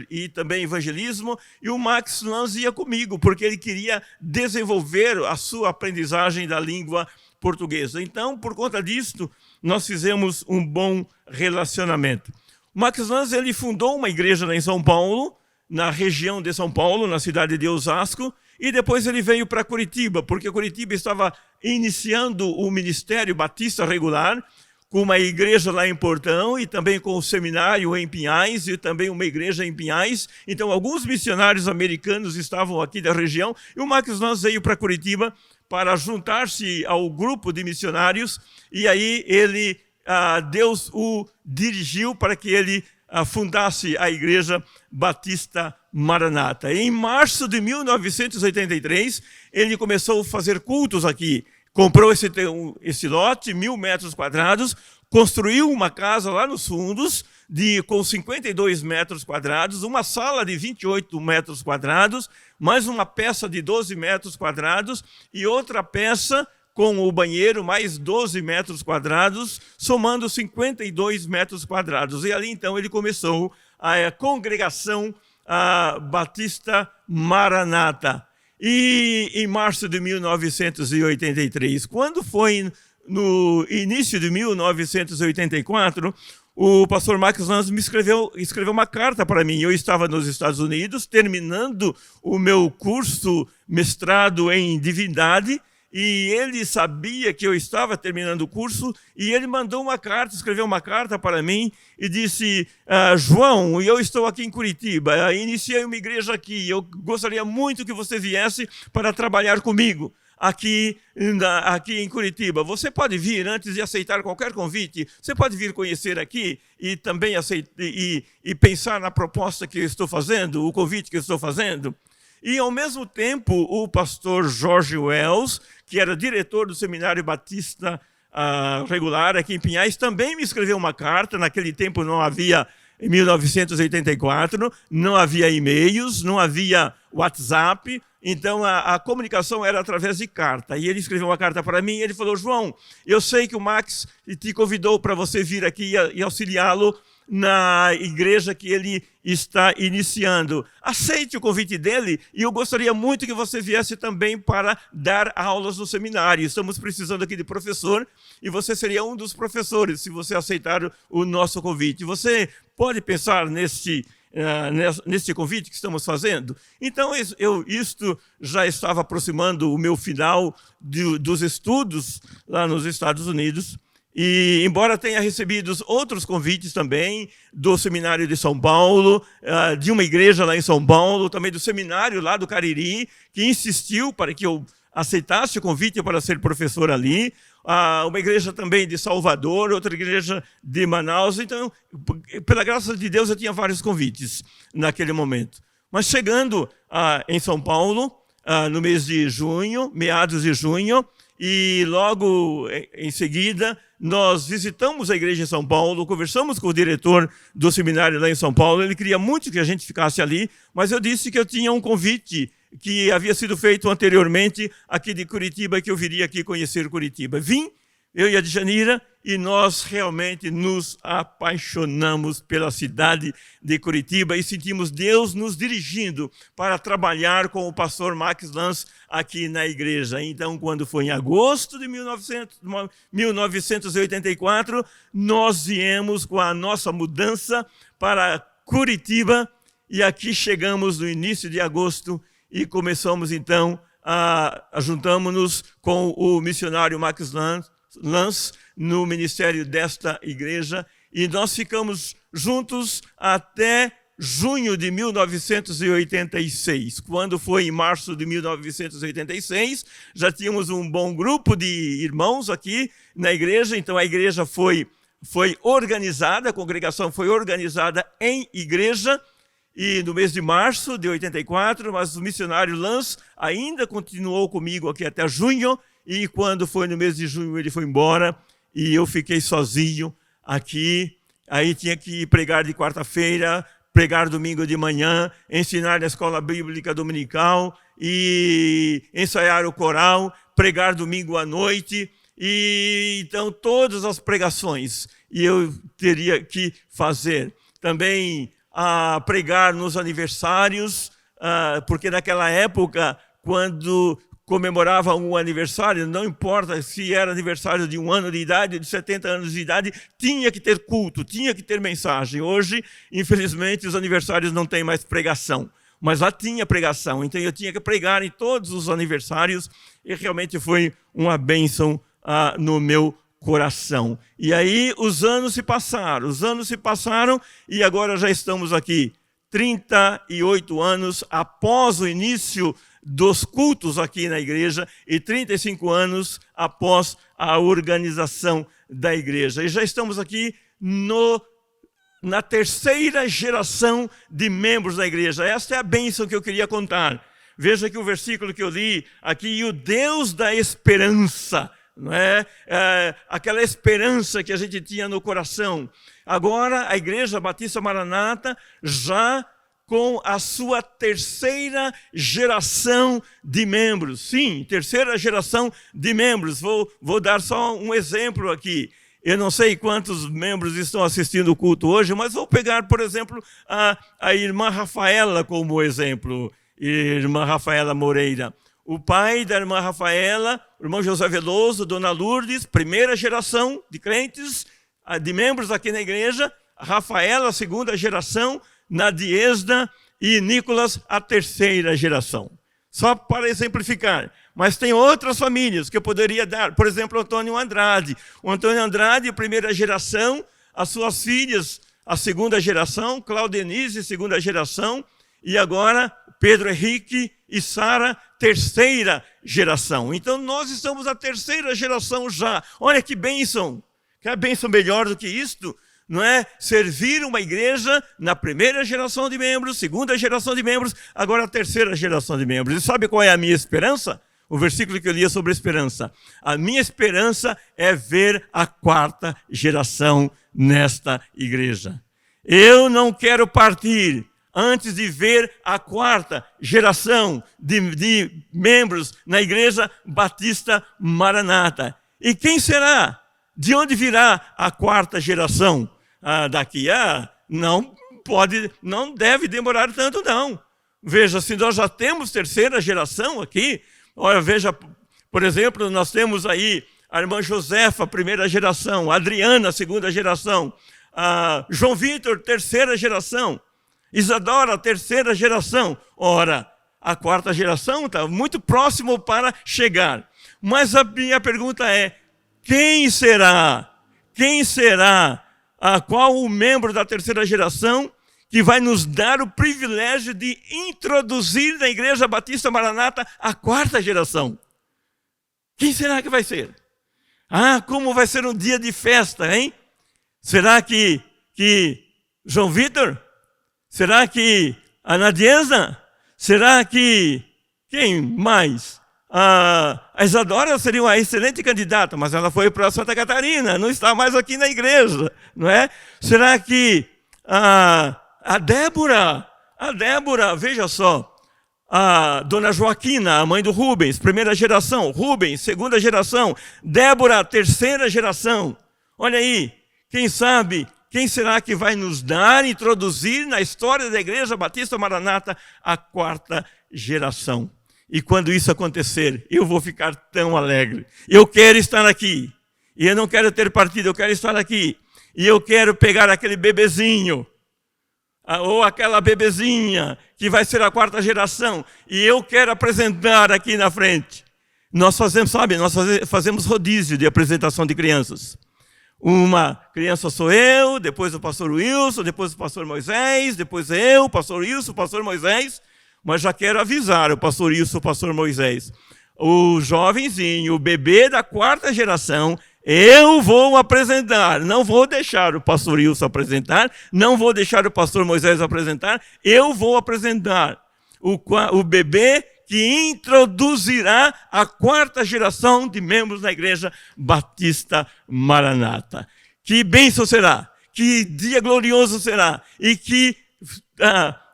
e também evangelismo. E o Max Lans ia comigo, porque ele queria desenvolver a sua aprendizagem da língua portuguesa. Então, por conta disso, nós fizemos um bom relacionamento. O Max Lans, ele fundou uma igreja lá em São Paulo, na região de São Paulo, na cidade de Osasco, e depois ele veio para Curitiba, porque Curitiba estava iniciando o Ministério Batista Regular, com uma igreja lá em Portão, e também com o seminário em Pinhais, e também uma igreja em Pinhais. Então, alguns missionários americanos estavam aqui da região, e o Max Lans veio para Curitiba para juntar-se ao grupo de missionários, e aí Deus o dirigiu para que ele fundasse a Igreja Batista Maranata. Em março de 1983, ele começou a fazer cultos aqui. Comprou esse lote, 1.000 metros quadrados, construiu uma casa lá nos fundos, com 52 metros quadrados, uma sala de 28 metros quadrados, mais uma peça de 12 metros quadrados e outra peça com o banheiro, mais 12 metros quadrados, somando 52 metros quadrados. E ali, então, ele começou a congregação Batista Maranata. E em março de 1983, quando foi no início de 1984, o pastor Max Lans me escreveu uma carta para mim. Eu estava nos Estados Unidos, terminando o meu curso mestrado em divindade, e ele sabia que eu estava terminando o curso, e ele mandou uma carta, escreveu uma carta para mim, e disse: João, eu estou aqui em Curitiba, iniciei uma igreja aqui, eu gostaria muito que você viesse para trabalhar comigo aqui em Curitiba. Você pode vir antes de aceitar qualquer convite, você pode vir conhecer aqui e também e pensar na proposta que eu estou fazendo, o convite que eu estou fazendo. E, ao mesmo tempo, o pastor Jorge Wells, que era diretor do Seminário Batista Regular aqui em Pinhais, também me escreveu uma carta. Naquele tempo não havia, em 1984, não havia e-mails, não havia WhatsApp, então a comunicação era através de carta. E ele escreveu uma carta para mim e ele falou: João, eu sei que o Max te convidou para você vir aqui e auxiliá-lo na igreja que ele está iniciando. Aceite o convite dele e eu gostaria muito que você viesse também para dar aulas no seminário. Estamos precisando aqui de professor e você seria um dos professores se você aceitar o nosso convite. Você pode pensar neste convite que estamos fazendo? Então, isto já estava aproximando o meu final dos estudos lá nos Estados Unidos. E, embora tenha recebido outros convites também, do seminário de São Paulo, de uma igreja lá em São Paulo, também do seminário lá do Cariri, que insistiu para que eu aceitasse o convite para ser professor ali, uma igreja também de Salvador, outra igreja de Manaus. Então, pela graça de Deus, eu tinha vários convites naquele momento. Mas chegando em São Paulo, no mês de junho, meados de junho, e logo em seguida nós visitamos a igreja em São Paulo, conversamos com o diretor do seminário lá em São Paulo. Ele queria muito que a gente ficasse ali, mas eu disse que eu tinha um convite que havia sido feito anteriormente aqui de Curitiba, que eu viria aqui conhecer Curitiba. Vim, eu e a Djanira, e nós realmente nos apaixonamos pela cidade de Curitiba e sentimos Deus nos dirigindo para trabalhar com o pastor Max Lans aqui na igreja. Então, quando foi em agosto de 1984, nós viemos com a nossa mudança para Curitiba e aqui chegamos no início de agosto e começamos então juntamos-nos com o missionário Max Lans no ministério desta igreja e nós ficamos juntos até junho de 1986. Quando foi em março de 1986, já tínhamos um bom grupo de irmãos aqui na igreja, então a igreja foi organizada, a congregação foi organizada em igreja, e no mês de março de 84, mas o missionário Lans ainda continuou comigo aqui até junho, e quando foi no mês de junho ele foi embora, e eu fiquei sozinho aqui. Aí tinha que pregar de quarta-feira, pregar domingo de manhã, ensinar na escola bíblica dominical, e ensaiar o coral, pregar domingo à noite, e então todas as pregações, e eu teria que fazer. Também pregar nos aniversários, porque naquela época, quando comemorava um aniversário, não importa se era aniversário de 1 ano de idade, de 70 anos de idade, tinha que ter culto, tinha que ter mensagem. Hoje, infelizmente, os aniversários não têm mais pregação, mas lá tinha pregação, então eu tinha que pregar em todos os aniversários e realmente foi uma bênção no meu coração. E aí os anos se passaram e agora já estamos aqui, 38 anos após o início dos cultos aqui na igreja e 35 anos após a organização da igreja. E já estamos aqui na terceira geração de membros da igreja. Esta é a bênção que eu queria contar. Veja que o versículo que eu li aqui, e o Deus da esperança, não é? Aquela esperança que a gente tinha no coração. Agora a Igreja Batista Maranata já com a sua terceira geração de membros. Sim, terceira geração de membros. Vou dar só um exemplo aqui. Eu não sei quantos membros estão assistindo o culto hoje, mas vou pegar, por exemplo, a irmã Rafaela como exemplo. Irmã Rafaela Moreira. O pai da irmã Rafaela, o irmão José Veloso, Dona Lourdes, primeira geração de crentes, de membros aqui na igreja. A Rafaela, a segunda geração, Nadiesda e Nicolas, a terceira geração. Só para exemplificar. Mas tem outras famílias que eu poderia dar. Por exemplo, Antônio Andrade. O Antônio Andrade, primeira geração. As suas filhas, a segunda geração. Claudenise, segunda geração. E agora, Pedro Henrique e Sara, terceira geração. Então, nós estamos na terceira geração já. Olha que bênção. Que bênção melhor do que isto? Não é? Servir uma igreja na primeira geração de membros, segunda geração de membros, agora a terceira geração de membros. E sabe qual é a minha esperança? O versículo que eu li é sobre esperança. A minha esperança é ver a quarta geração nesta igreja. Eu não quero partir antes de ver a quarta geração de membros na Igreja Batista Maranata. E quem será? De onde virá a quarta geração? Daqui não deve demorar tanto, não. Veja, se nós já temos terceira geração aqui, olha, veja, por exemplo, nós temos aí a irmã Josefa, primeira geração, Adriana, segunda geração, João Vitor, terceira geração, Isadora, terceira geração. Ora, a quarta geração está muito próximo para chegar. Mas a minha pergunta é, quem será? Qual o membro da terceira geração que vai nos dar o privilégio de introduzir na Igreja Batista Maranata a quarta geração? Quem será que vai ser? Como vai ser um dia de festa, hein? Será que João Vitor? Será que a Nadiesa? Será que quem mais? A Isadora seria uma excelente candidata, mas ela foi para Santa Catarina, não está mais aqui na igreja, não é? Será que a Débora, veja só, a dona Joaquina, a mãe do Rubens, primeira geração. Rubens, segunda geração. Débora, terceira geração. Olha aí, quem sabe, quem será que vai nos dar, introduzir na história da Igreja Batista Maranata a quarta geração? E quando isso acontecer, eu vou ficar tão alegre. Eu quero estar aqui. E eu não quero ter partido, eu quero estar aqui. E eu quero pegar aquele bebezinho, ou aquela bebezinha, que vai ser a quarta geração. E eu quero apresentar aqui na frente. Nós fazemos, sabe, nós fazemos rodízio de apresentação de crianças. Uma criança sou eu, depois o pastor Wilson, depois o pastor Moisés, depois eu, pastor Wilson, pastor Moisés. Mas já quero avisar o pastor Wilson, o pastor Moisés. O jovenzinho, o bebê da quarta geração, eu vou apresentar. Não vou deixar o pastor Wilson apresentar, não vou deixar o pastor Moisés apresentar, eu vou apresentar o bebê que introduzirá a quarta geração de membros da Igreja Batista Maranata. Que bênção será, que dia glorioso será, e que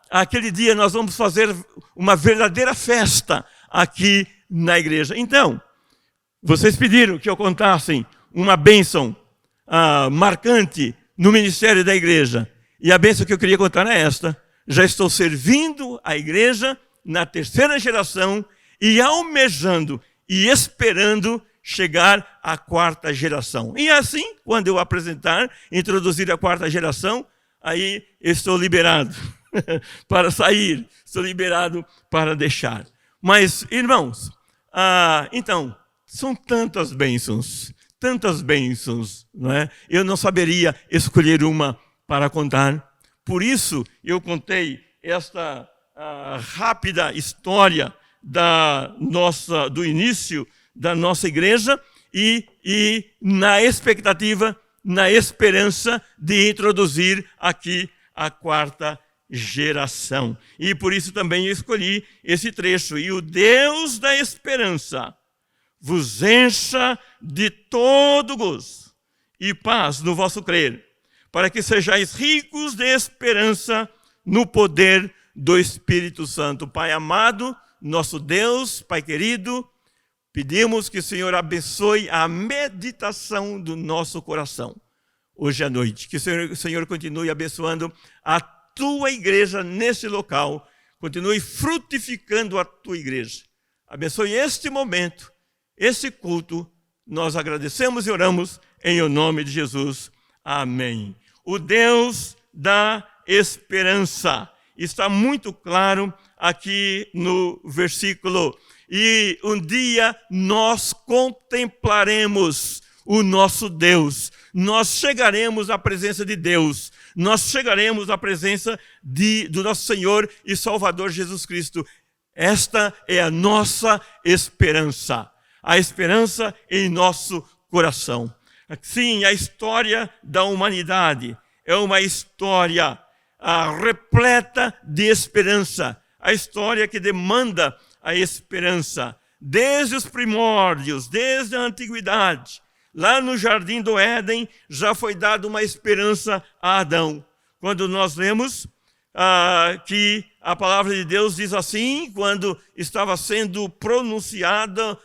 aquele dia nós vamos fazer uma verdadeira festa aqui na igreja. Então, vocês pediram que eu contasse uma bênção marcante no ministério da igreja. E a bênção que eu queria contar é esta. Já estou servindo a igreja na terceira geração e almejando e esperando chegar à quarta geração. E assim, quando eu apresentar, introduzir a quarta geração, aí estou liberado para sair, estou liberado para deixar. Mas, irmãos, então, são tantas bênçãos, não é? Eu não saberia escolher uma para contar. Por isso, eu contei esta rápida história do início da nossa igreja e na expectativa, na esperança de introduzir aqui a quarta geração. E por isso também eu escolhi esse trecho. E o Deus da esperança vos encha de todo gozo e paz no vosso crer, para que sejais ricos de esperança no poder do Espírito Santo. Pai amado, nosso Deus, Pai querido, pedimos que o Senhor abençoe a meditação do nosso coração hoje à noite. Que o Senhor continue abençoando a tua igreja nesse local, continue frutificando a tua igreja. Abençoe este momento, esse culto. Nós agradecemos e oramos em o nome de Jesus. Amém. O Deus da esperança. Está muito claro aqui no versículo. E um dia nós contemplaremos o nosso Deus. Nós chegaremos à presença de Deus. Nós chegaremos à presença do nosso Senhor e Salvador Jesus Cristo. Esta é a nossa esperança. A esperança em nosso coração. Sim, a história da humanidade é uma história repleta de esperança. A história que demanda a esperança. Desde os primórdios, desde a antiguidade, lá no Jardim do Éden, já foi dada uma esperança a Adão. Quando nós lemos que a palavra de Deus diz assim, quando estava sendo pronunciada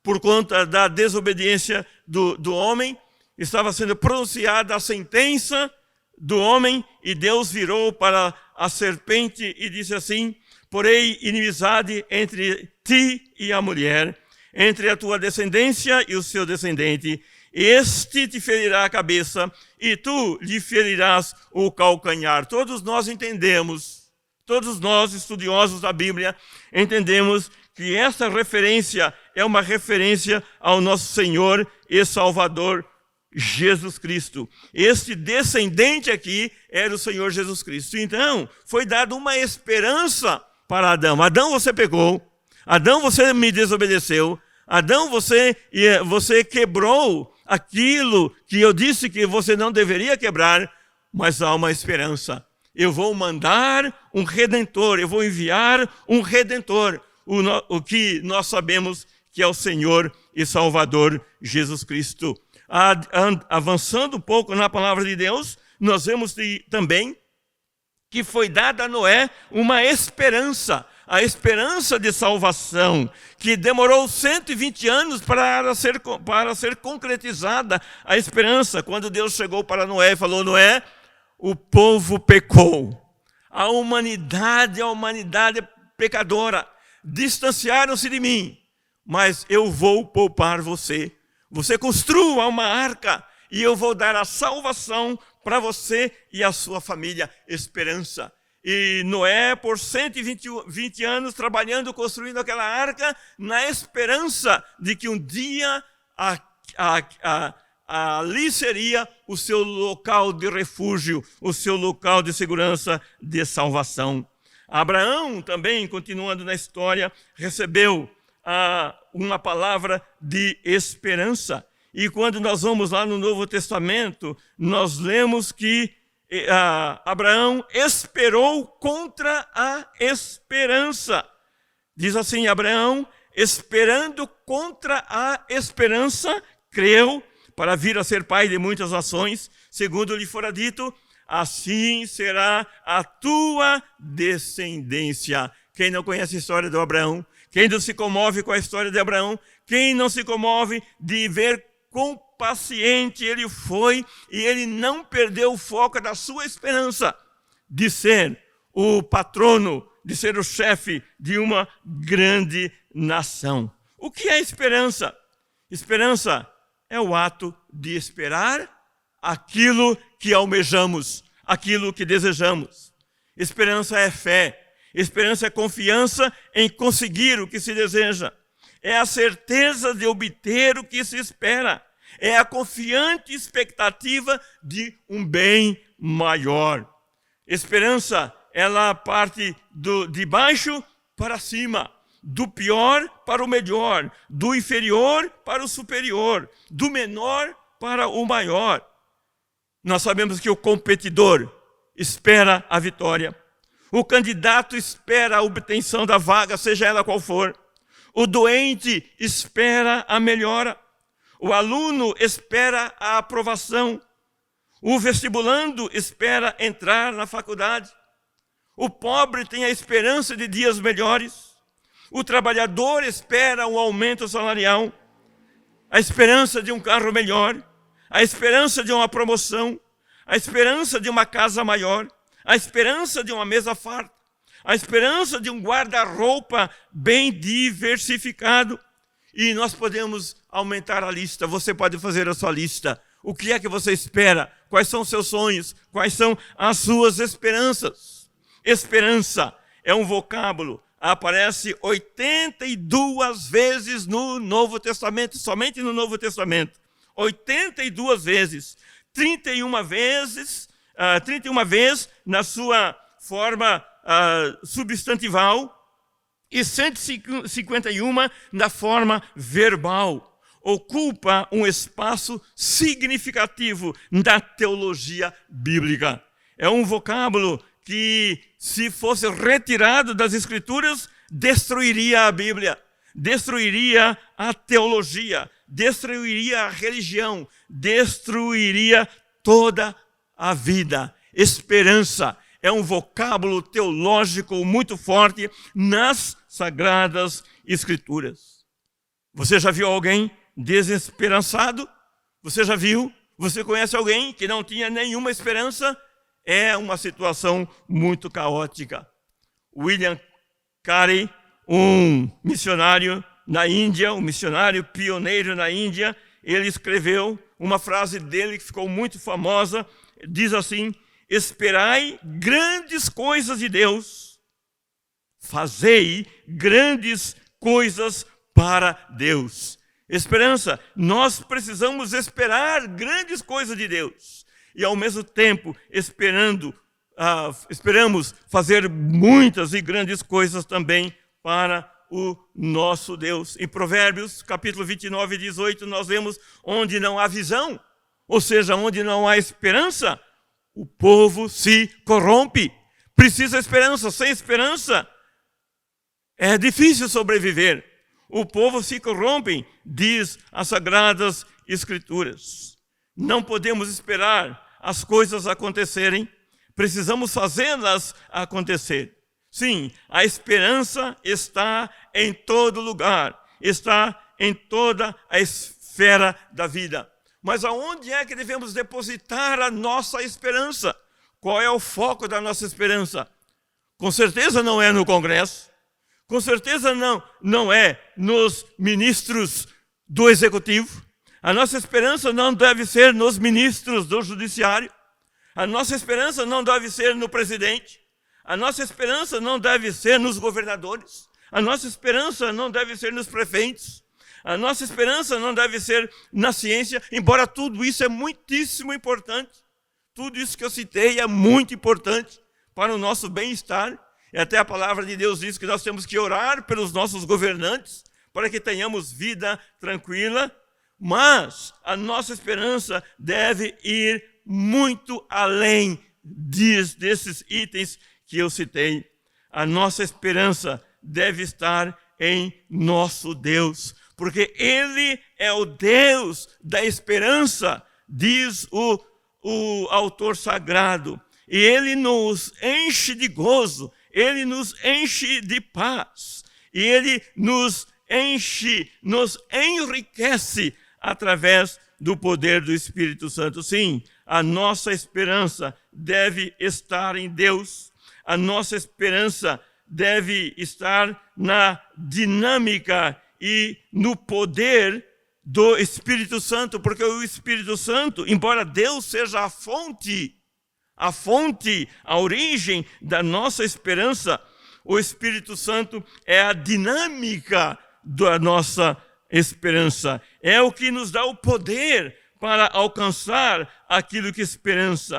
por conta da desobediência do homem, estava sendo pronunciada a sentença do homem, e Deus virou para a serpente e disse assim: porém inimizade entre ti e a mulher, entre a tua descendência e o seu descendente. Este te ferirá a cabeça e tu lhe ferirás o calcanhar. Todos nós entendemos, todos nós estudiosos da Bíblia, entendemos que essa referência é uma referência ao nosso Senhor e Salvador Jesus Cristo. Este descendente aqui era o Senhor Jesus Cristo. Então, foi dada uma esperança para Adão. Adão, você pecou. Adão, você me desobedeceu. Adão, você quebrou aquilo que eu disse que você não deveria quebrar, mas há uma esperança. Eu vou mandar um Redentor, eu vou enviar um Redentor, o que nós sabemos que é o Senhor e Salvador Jesus Cristo. Avançando um pouco na palavra de Deus, nós vemos também que foi dada a Noé uma esperança, a esperança de salvação, que demorou 120 anos para ser concretizada a esperança. Quando Deus chegou para Noé e falou: Noé, o povo pecou, a humanidade pecadora, distanciaram-se de mim, mas eu vou poupar você. Você construa uma arca e eu vou dar a salvação para você e a sua família, esperança. E Noé, por 120 anos, trabalhando, construindo aquela arca, na esperança de que um dia ali seria o seu local de refúgio, o seu local de segurança, de salvação. Abraão também, continuando na história, recebeu uma palavra de esperança. E quando nós vamos lá no Novo Testamento, nós lemos que Abraão esperou contra a esperança. Diz assim: Abraão, esperando contra a esperança, creu para vir a ser pai de muitas nações, segundo lhe fora dito, assim será a tua descendência. Quem não conhece a história do Abraão? Quem não se comove com a história de Abraão? Quem não se comove de ver quão paciente ele foi e ele não perdeu o foco da sua esperança de ser o patrono, de ser o chefe de uma grande nação. O que é esperança? Esperança é o ato de esperar aquilo que almejamos, aquilo que desejamos. Esperança é fé. Esperança é confiança em conseguir o que se deseja. É a certeza de obter o que se espera. É a confiante expectativa de um bem maior. Esperança, ela parte de baixo para cima, do pior para o melhor, do inferior para o superior, do menor para o maior. Nós sabemos que o competidor espera a vitória. O candidato espera a obtenção da vaga, seja ela qual for. O doente espera a melhora. O aluno espera a aprovação. O vestibulando espera entrar na faculdade. O pobre tem a esperança de dias melhores. O trabalhador espera um aumento salarial. A esperança de um carro melhor. A esperança de uma promoção. A esperança de uma casa maior. A esperança de uma mesa farta. A esperança de um guarda-roupa bem diversificado. E nós podemos aumentar a lista. Você pode fazer a sua lista. O que é que você espera? Quais são os seus sonhos? Quais são as suas esperanças? Esperança é um vocábulo. Aparece 82 vezes no Novo Testamento, somente no Novo Testamento. 82 vezes. 31 vezes na sua forma substantival e 151 na forma verbal. Ocupa um espaço significativo da teologia bíblica. É um vocábulo que, se fosse retirado das Escrituras, destruiria a Bíblia, destruiria a teologia, destruiria a religião, destruiria toda a vida. Esperança é um vocábulo teológico muito forte nas Sagradas Escrituras. Você já viu alguém desesperançado? Você já viu? Você conhece alguém que não tinha nenhuma esperança? É uma situação muito caótica. William Carey, um missionário na Índia, um missionário pioneiro na Índia, ele escreveu uma frase dele que ficou muito famosa, diz assim: esperai grandes coisas de Deus, fazei grandes coisas para Deus. Esperança, nós precisamos esperar grandes coisas de Deus. E ao mesmo tempo, esperamos fazer muitas e grandes coisas também para o nosso Deus. Em Provérbios, capítulo 29, 18, nós vemos: onde não há visão, ou seja, onde não há esperança, o povo se corrompe. Precisa esperança. Sem esperança, é difícil sobreviver. O povo se corrompe, diz as Sagradas Escrituras. Não podemos esperar as coisas acontecerem. precisamos fazê-las acontecer. Sim, a esperança está em todo lugar, está em toda a esfera da vida. Mas aonde é que devemos depositar a nossa esperança? Qual é o foco da nossa esperança? Com certeza não é no Congresso, com certeza não é nos ministros do Executivo. A nossa esperança não deve ser nos ministros do Judiciário. A nossa esperança não deve ser no presidente. A nossa esperança não deve ser nos governadores. A nossa esperança não deve ser nos prefeitos. A nossa esperança não deve ser na ciência, embora tudo isso é muitíssimo importante. Tudo isso que eu citei é muito importante para o nosso bem-estar. E até a palavra de Deus diz que nós temos que orar pelos nossos governantes para que tenhamos vida tranquila. Mas a nossa esperança deve ir muito além desses itens que eu citei. A nossa esperança deve estar em nosso Deus, porque Ele é o Deus da esperança, diz o autor sagrado. E Ele nos enche de gozo, Ele nos enche de paz, e Ele nos enriquece através do poder do Espírito Santo. Sim, a nossa esperança deve estar em Deus. A nossa esperança deve estar na dinâmica e no poder do Espírito Santo, porque o Espírito Santo, embora Deus seja a fonte, a origem da nossa esperança, o Espírito Santo é a dinâmica da nossa esperança. É o que nos dá o poder para alcançar aquilo que esperamos.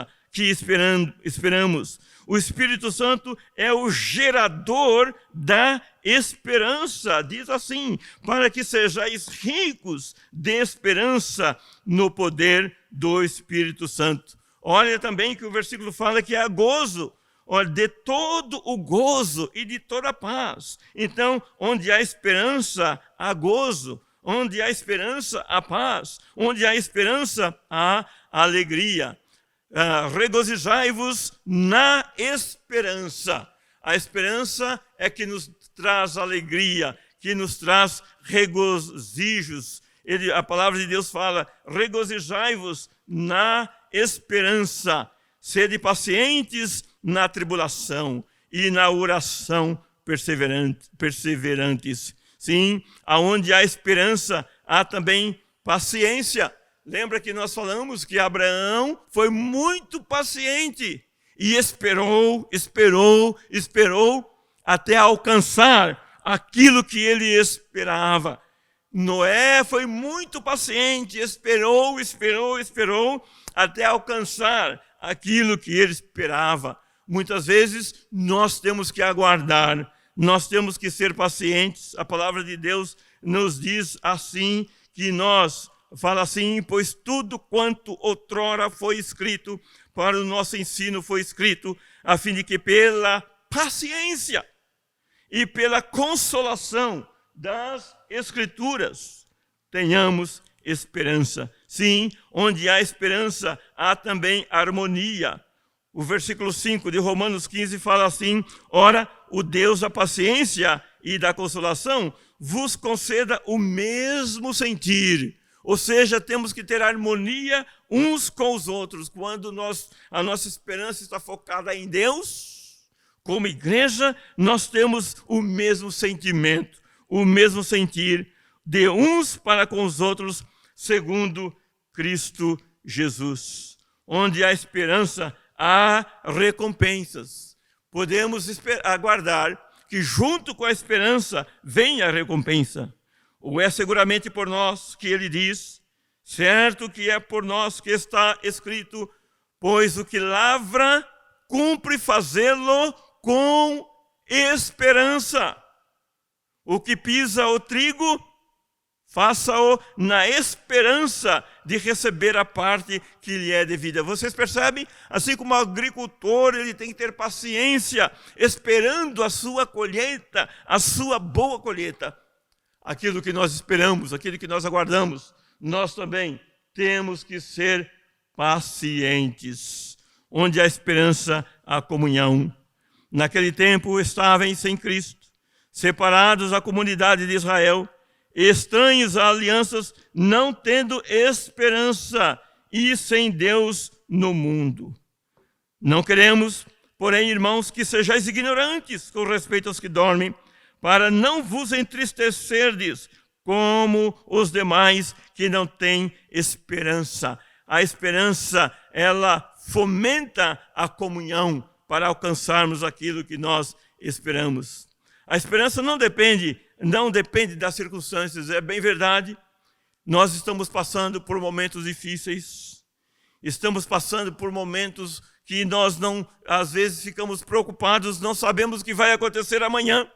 O Espírito Santo é o gerador da esperança. Diz assim, para que sejais ricos de esperança no poder do Espírito Santo. Olha também que o versículo fala que há gozo, de todo o gozo e de toda a paz. Então, onde há esperança, há gozo. Onde há esperança, há paz. Onde há esperança, há alegria. Regozijai-vos na esperança. A esperança é que nos traz alegria, que nos traz regozijos. A palavra de Deus fala, regozijai-vos na esperança. Sede pacientes na tribulação e na oração perseverantes. Sim, aonde há esperança, há também paciência. Lembra que nós falamos que Abraão foi muito paciente e esperou até alcançar aquilo que ele esperava. Noé foi muito paciente, esperou até alcançar aquilo que ele esperava. Muitas vezes nós temos que aguardar, nós temos que ser pacientes. A palavra de Deus nos diz assim, fala assim, pois tudo quanto outrora foi escrito para o nosso ensino foi escrito, a fim de que pela paciência e pela consolação das Escrituras tenhamos esperança. Sim, onde há esperança, há também harmonia. O versículo 5 de Romanos 15 fala assim, ora, o Deus da paciência e da consolação vos conceda o mesmo sentir. Ou seja, temos que ter harmonia uns com os outros. Quando a nossa esperança está focada em Deus, como igreja, nós temos o mesmo sentimento, o mesmo sentir de uns para com os outros, segundo Cristo Jesus. Onde há esperança, há recompensas. Podemos aguardar que junto com a esperança venha a recompensa. Ou é seguramente por nós que ele diz, certo que é por nós que está escrito, pois o que lavra, cumpre fazê-lo com esperança. O que pisa o trigo, faça-o na esperança de receber a parte que lhe é devida. Vocês percebem? Assim como o agricultor, ele tem que ter paciência, esperando a sua colheita, a sua boa colheita. Aquilo que nós esperamos, aquilo que nós aguardamos, nós também temos que ser pacientes. onde a esperança, a comunhão. Naquele tempo estavam sem Cristo, separados da comunidade de Israel, estranhos a alianças, não tendo esperança e sem Deus no mundo. Não queremos, porém, irmãos, que sejais ignorantes com respeito aos que dormem, para não vos entristecerdes como os demais que não têm esperança. A esperança, ela fomenta a comunhão para alcançarmos aquilo que nós esperamos. A esperança não depende das circunstâncias, é bem verdade. Nós estamos passando por momentos difíceis, estamos passando por momentos que nós não, às vezes, ficamos preocupados, não sabemos o que vai acontecer amanhã.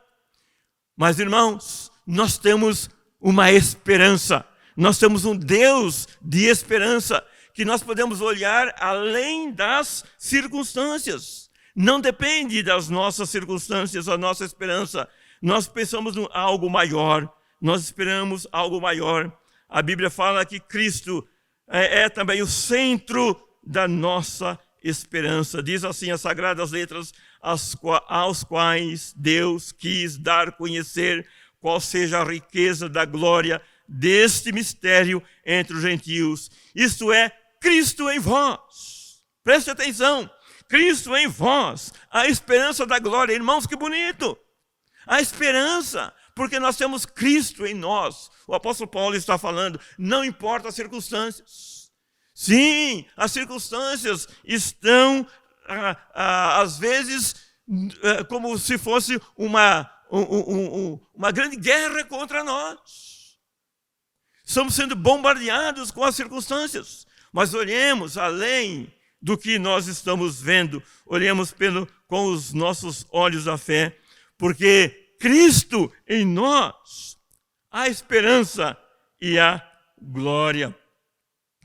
Mas, irmãos, nós temos uma esperança, nós temos um Deus de esperança, que nós podemos olhar além das circunstâncias. Não depende das nossas circunstâncias, a nossa esperança. Nós pensamos em algo maior, nós esperamos algo maior. A Bíblia fala que Cristo é também o centro da nossa esperança. Diz assim as Sagradas Letras, aos quais Deus quis dar a conhecer qual seja a riqueza da glória deste mistério entre os gentios. Isto é, Cristo em vós. Preste atenção. Cristo em vós, a esperança da glória. Irmãos, que bonito! A esperança, porque nós temos Cristo em nós. O apóstolo Paulo está falando, não importa as circunstâncias. Sim, as circunstâncias estão, às vezes, como se fosse uma grande guerra contra nós. Estamos sendo bombardeados com as circunstâncias. Mas olhemos além do que nós estamos vendo, olhemos com os nossos olhos da fé, porque Cristo em nós, a esperança e a glória.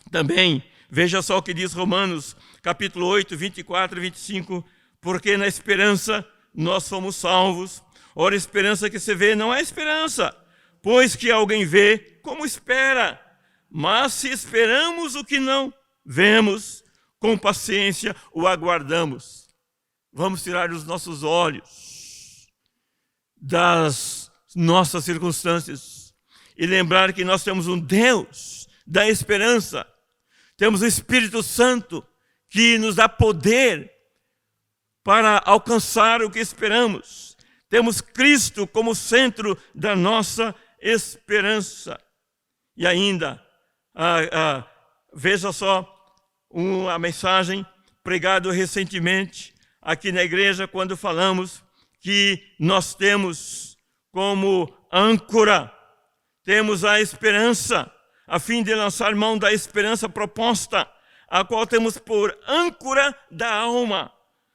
Também, veja só o que diz Romanos, capítulo 8, 24 e 25, porque na esperança nós somos salvos. Ora, esperança que se vê não é esperança, pois que alguém vê, como espera? Mas se esperamos o que não vemos, com paciência o aguardamos. Vamos tirar os nossos olhos das nossas circunstâncias e lembrar que nós temos um Deus da esperança. Temos o Espírito Santo que nos dá poder para alcançar o que esperamos. Temos Cristo como centro da nossa esperança. E ainda, veja só uma mensagem pregada recentemente aqui na igreja, quando falamos que nós temos como âncora, temos a esperança, a fim de lançar mão da esperança proposta, a qual temos por âncora da alma,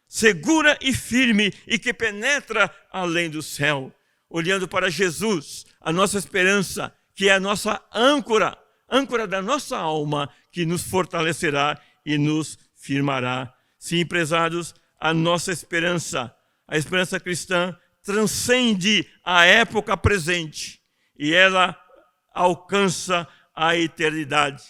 segura e firme, e que penetra além do céu. Olhando para Jesus, a nossa esperança, que é a nossa âncora da nossa alma, que nos fortalecerá e nos firmará. Sim, prezados, a nossa esperança, a esperança cristã, transcende a época presente e ela alcança a eternidade.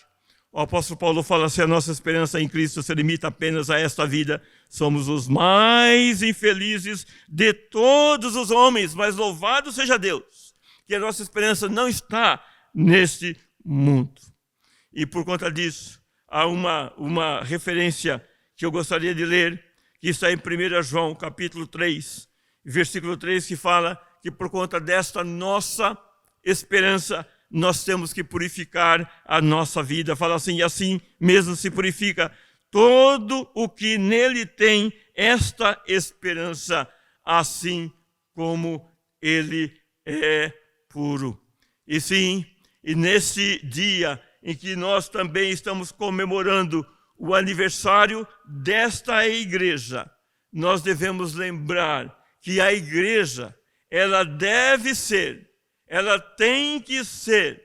O apóstolo Paulo fala assim, a nossa esperança em Cristo se limita apenas a esta vida. Somos os mais infelizes de todos os homens, mas louvado seja Deus, que a nossa esperança não está neste mundo. E por conta disso, há uma referência que eu gostaria de ler, que está em 1 João, capítulo 3, versículo 3, que fala que por conta desta nossa esperança, nós temos que purificar a nossa vida. Fala assim, e assim mesmo se purifica todo o que nele tem esta esperança, assim como ele é puro. E sim, e nesse dia em que nós também estamos comemorando o aniversário desta igreja, nós devemos lembrar que a igreja, ela deve ser, ela tem que ser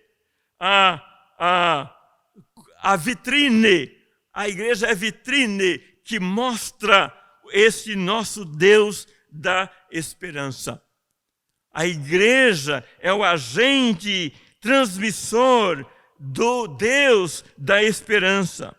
a vitrine. A igreja é vitrine que mostra esse nosso Deus da esperança. A igreja é o agente transmissor do Deus da esperança.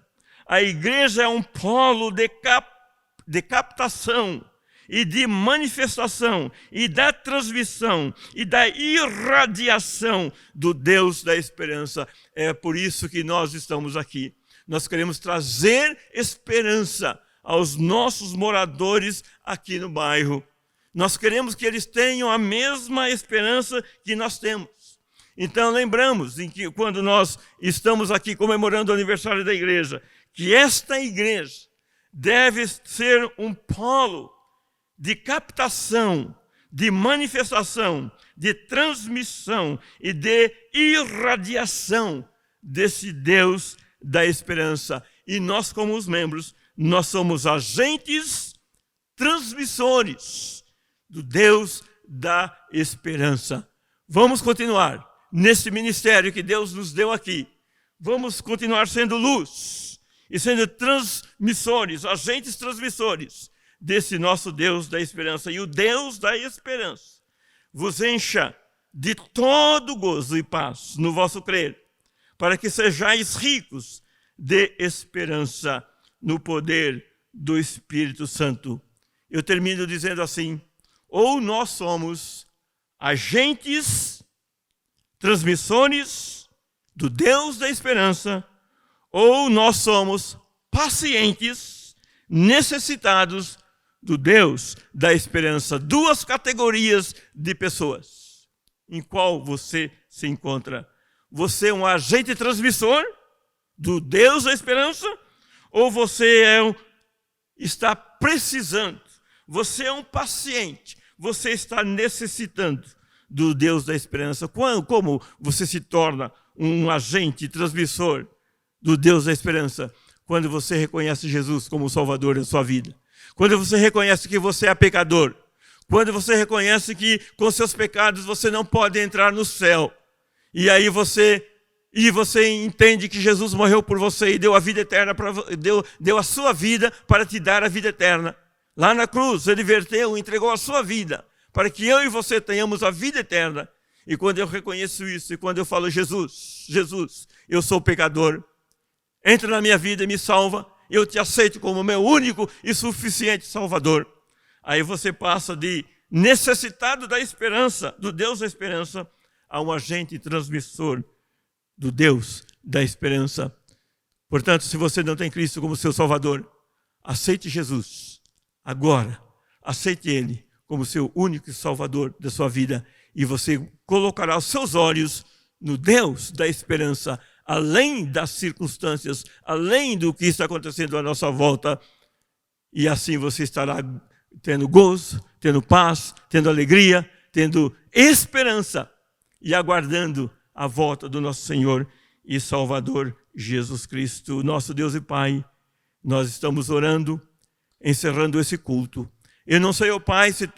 a igreja é um polo de captação e de manifestação e da transmissão e da irradiação do Deus da esperança. É por isso que nós estamos aqui. Nós queremos trazer esperança aos nossos moradores aqui no bairro. Nós queremos que eles tenham a mesma esperança que nós temos. Então lembramos que quando nós estamos aqui comemorando o aniversário da igreja, que esta igreja deve ser um polo de captação, de manifestação, de transmissão e de irradiação desse Deus da esperança. E nós, como os membros, nós somos agentes transmissores do Deus da esperança. Vamos continuar nesse ministério que Deus nos deu aqui. Vamos continuar sendo luz e sendo transmissores, agentes transmissores desse nosso Deus da esperança. E o Deus da esperança vos encha de todo gozo e paz no vosso crer, para que sejais ricos de esperança no poder do Espírito Santo. Eu termino dizendo assim: ou nós somos agentes transmissores do Deus da esperança, ou nós somos pacientes, necessitados do Deus da esperança. Duas categorias de pessoas. Em qual você se encontra? Você é um agente transmissor do Deus da esperança? Ou você está precisando? Você é um paciente. Você está necessitando do Deus da esperança. Como você se torna um agente transmissor do Deus da esperança? Quando você reconhece Jesus como Salvador da sua vida. Quando você reconhece que você é pecador. Quando você reconhece que com seus pecados você não pode entrar no céu. E aí você entende que Jesus morreu por você e deu a vida eterna, deu a sua vida para te dar a vida eterna. Lá na cruz, ele verteu, entregou a sua vida, para que eu e você tenhamos a vida eterna. E quando eu reconheço isso, e quando eu falo, Jesus, eu sou pecador, entra na minha vida e me salva, eu te aceito como meu único e suficiente Salvador. Aí você passa de necessitado da esperança, do Deus da esperança, a um agente transmissor do Deus da esperança. Portanto, se você não tem Cristo como seu Salvador, aceite Jesus. Agora, aceite Ele como seu único Salvador da sua vida e você colocará os seus olhos no Deus da esperança, além das circunstâncias, além do que está acontecendo à nossa volta. E assim você estará tendo gozo, tendo paz, tendo alegria, tendo esperança e aguardando a volta do nosso Senhor e Salvador Jesus Cristo. Nosso Deus e Pai, nós estamos orando, encerrando esse culto. Eu não sei, ó Pai, se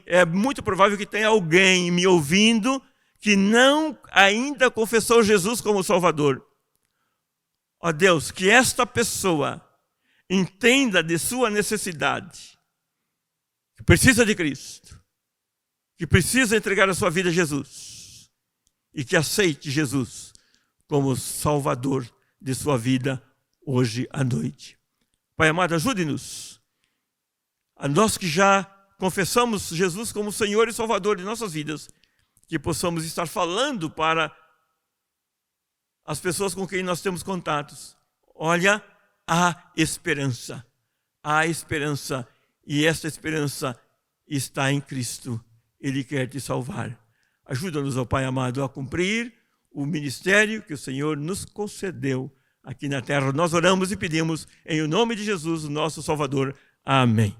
é muito provável que tenha alguém me ouvindo que não ainda confessou Jesus como Salvador. Ó Deus, que esta pessoa entenda de sua necessidade, que precisa de Cristo, que precisa entregar a sua vida a Jesus e que aceite Jesus como Salvador de sua vida hoje à noite. Pai amado, ajude-nos, a nós que já confessamos Jesus como Senhor e Salvador de nossas vidas, que possamos estar falando para as pessoas com quem nós temos contatos. Olha, há esperança, e esta esperança está em Cristo. Ele quer te salvar. Ajuda-nos, ó Pai amado, a cumprir o ministério que o Senhor nos concedeu aqui na terra. Nós oramos e pedimos em nome de Jesus, o nosso Salvador. Amém.